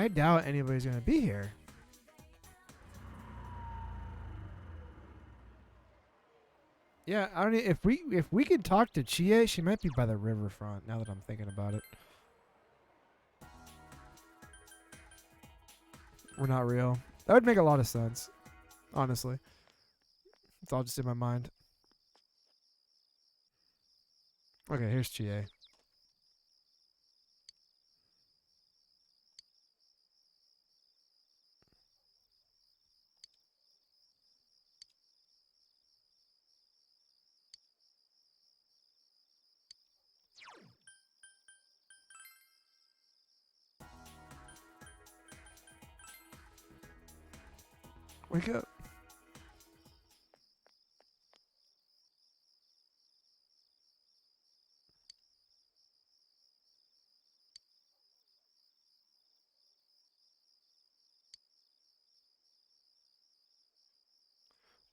S1: doubt anybody's gonna be here. Yeah, I don't. If we could talk to Chie, she might be by the riverfront. Now that I'm thinking about it. We're not real. That would make a lot of sense. Honestly. It's all just in my mind. Okay, here's Chie. Wake up.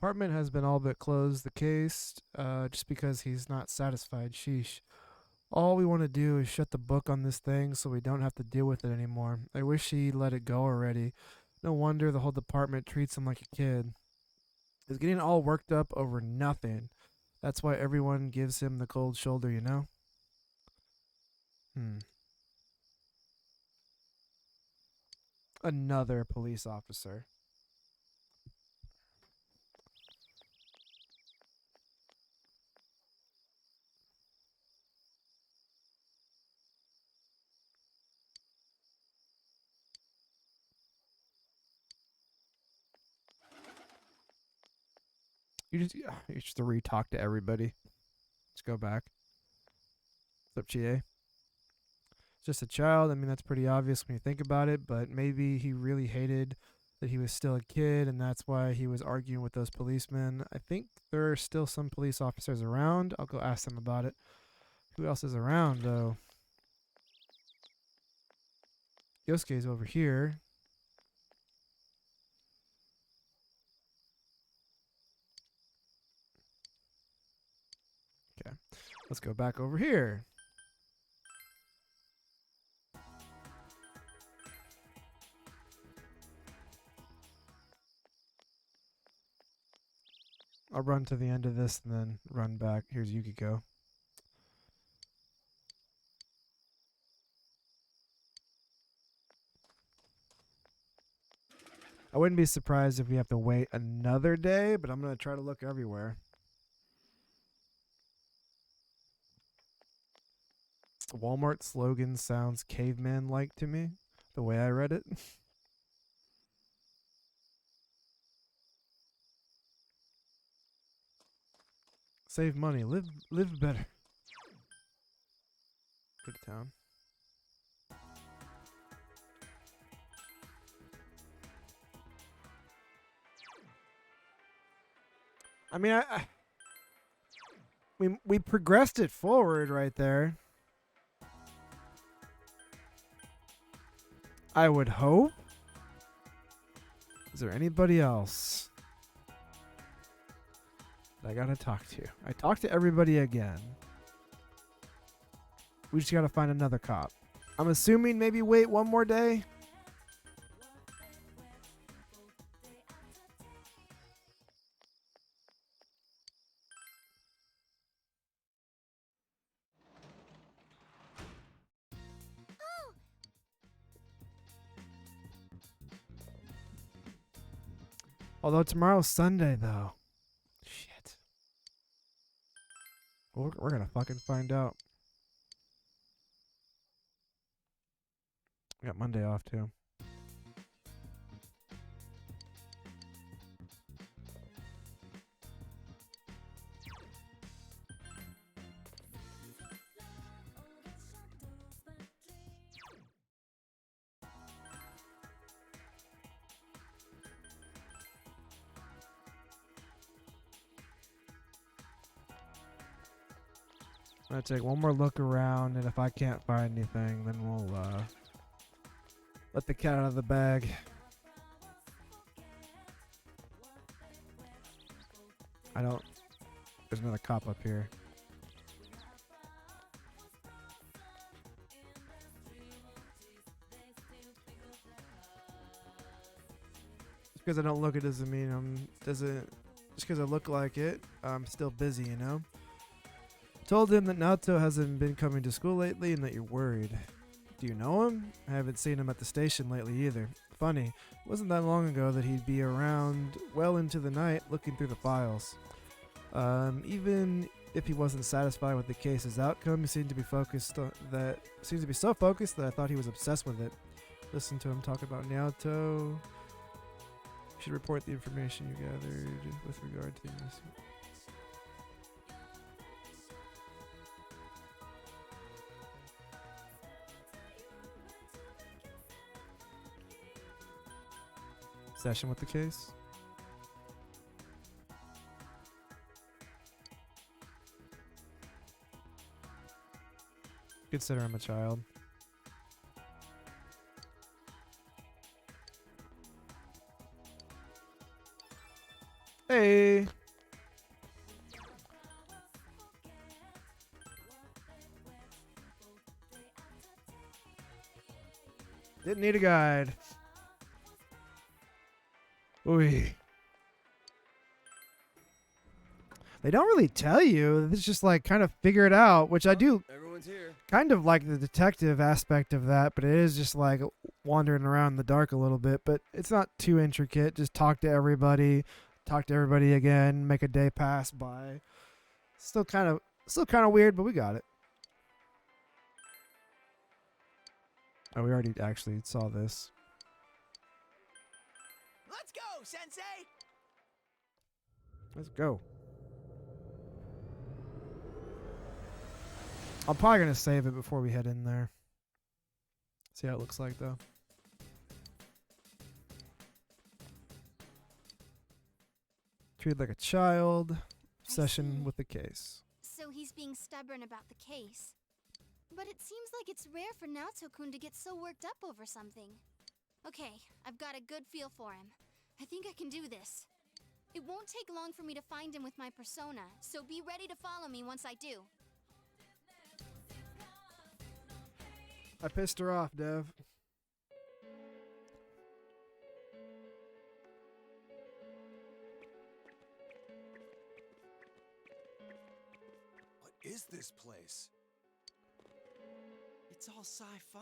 S1: Apartment has been all but closed the case just because he's not satisfied. Sheesh. All we want to do is shut the book on this thing so we don't have to deal with it anymore. I wish he let it go already. No wonder the whole department treats him like a kid. He's getting all worked up over nothing. That's why everyone gives him the cold shoulder, you know? Another police officer. You just re-talk to everybody. Let's go back. What's up, Chie? Just a child. I mean, that's pretty obvious when you think about it, but maybe he really hated that he was still a kid, and that's why he was arguing with those policemen. I think there are still some police officers around. I'll go ask them about it. Who else is around, though? Yosuke's over here. Okay, let's go back over here. I'll run to the end of this and then run back. Here's Yukiko. I wouldn't be surprised if we have to wait another day, but I'm going to try to look everywhere. The Walmart slogan sounds caveman-like to me, the way I read it. Save money, live better. Go to town. I mean, we progressed it forward right there. I would hope. Is there anybody else that I gotta talk to? I talked to everybody again. We just gotta find another cop. I'm assuming maybe wait one more day. Although tomorrow's Sunday, though. Shit. We're gonna fucking find out. We got Monday off, too. I'm gonna take one more look around, and if I can't find anything, then we'll let the cat out of the bag. There's another cop up here. Just because I don't look it doesn't mean just because I look like it, I'm still busy, you know? Told him that Naoto hasn't been coming to school lately and that you're worried. Do you know him? I haven't seen him at the station lately either. Funny, it wasn't that long ago that he'd be around well into the night looking through the files. Even if he wasn't satisfied with the case's outcome, he seemed to be so focused that I thought he was obsessed with it. Listen to him talk about Naoto. You should report the information you gathered with regard to this. Session with the case. Consider him a child. Hey. Didn't need a guide. Ooh. They don't really tell you. It's just like kind of figure it out, which I do
S8: Everyone's here.
S1: kind of like the detective aspect of that, but it is just like wandering around in the dark a little bit, but it's not too intricate. Just talk to everybody again, make a day pass by. Still kind of weird, but we got it. Oh, we already actually saw this.
S10: Let's go, Sensei!
S1: Let's go. I'm probably going to save it before we head in there. See how it looks like, though. Treated like a child. Obsession with the case.
S7: So he's being stubborn about the case. But it seems like it's rare for Naoto-kun to get so worked up over something. Okay, I've got a good feel for him. I think I can do this. It won't take long for me to find him with my persona, so be ready to follow me once I do.
S1: I pissed her off, Dev.
S8: What is this place?
S3: It's all sci-fi.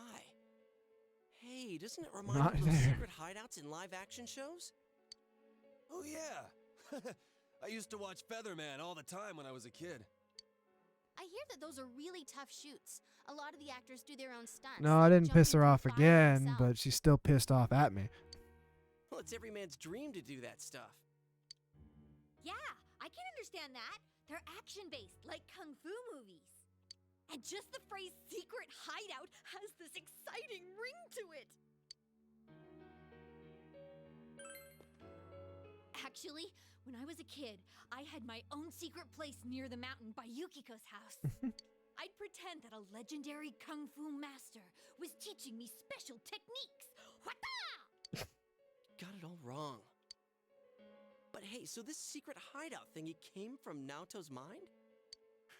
S3: Hey, doesn't it remind
S1: Not
S3: you of those
S1: there.
S3: secret hideouts in live-action shows?
S8: Oh yeah. I used to watch Featherman all the time when I was a kid.
S7: I hear that those are really tough shoots. A lot of the actors do their own stunts.
S1: No, I
S7: like
S1: didn't piss
S7: jumping
S1: her
S7: through
S1: off
S7: fire
S1: again,
S7: themselves.
S1: but she's still pissed off at me.
S3: Well, it's every man's dream to do that stuff.
S2: Yeah, I can understand that. They're action-based, like kung fu movies. And just the phrase secret hideout has this exciting ring to it. Actually, when I was a kid, I had my own secret place near the mountain by Yukiko's house. I'd pretend that a legendary kung fu master was teaching me special techniques. Hwata!
S3: Got it all wrong. But hey, so this secret hideout thing, it came from Naoto's mind?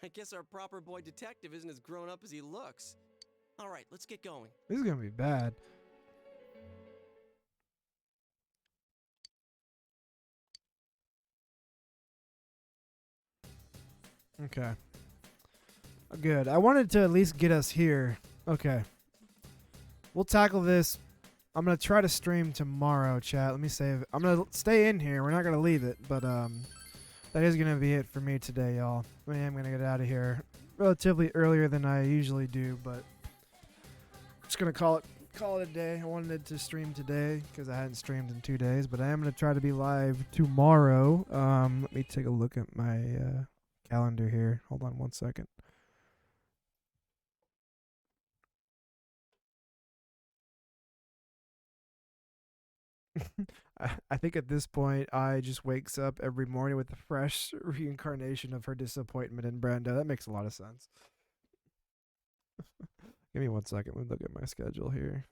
S3: I guess our proper boy detective isn't as grown up as he looks. All right, let's get going.
S1: This is going to be bad. Okay. Good. I wanted to at least get us here. Okay. We'll tackle this. I'm going to try to stream tomorrow, chat. Let me save it. I'm going to stay in here. We're not going to leave it, but that is going to be it for me today, y'all. I am going to get out of here relatively earlier than I usually do, but just going to call it a day. I wanted to stream today because I hadn't streamed in 2 days, but I am going to try to be live tomorrow. Let me take a look at my calendar here. Hold on 1 second. I think at this point, I just wakes up every morning with a fresh reincarnation of her disappointment in Brenda. That makes a lot of sense. Give me 1 second. Let me look at my schedule here.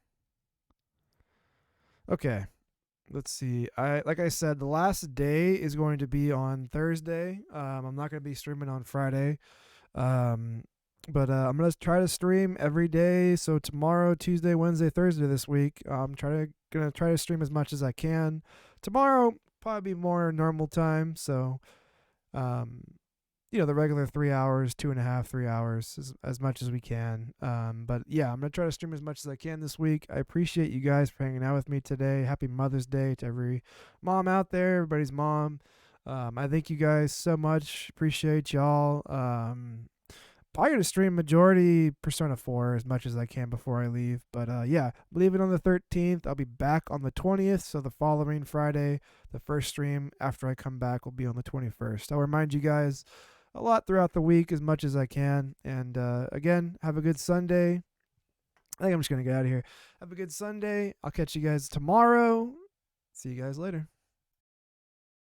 S1: Okay. Let's see. Like I said, the last day is going to be on Thursday. I'm not going to be streaming on Friday. But I'm going to try to stream every day. So tomorrow, Tuesday, Wednesday, Thursday this week, I'm going to try to stream as much as I can. Tomorrow, probably be more normal time. So, the regular 3 hours, 2.5, 3 hours, as much as we can. But yeah, I'm going to try to stream as much as I can this week. I appreciate you guys for hanging out with me today. Happy Mother's Day to every mom out there, everybody's mom. I thank you guys so much. Appreciate y'all. Probably going to stream majority Persona 4 as much as I can before I leave. But yeah, leave it on the 13th. I'll be back on the 20th. So the following Friday, the first stream after I come back will be on the 21st. I'll remind you guys a lot throughout the week as much as I can. And again, have a good Sunday. I think I'm just going to get out of here. Have a good Sunday. I'll catch you guys tomorrow. See you guys later.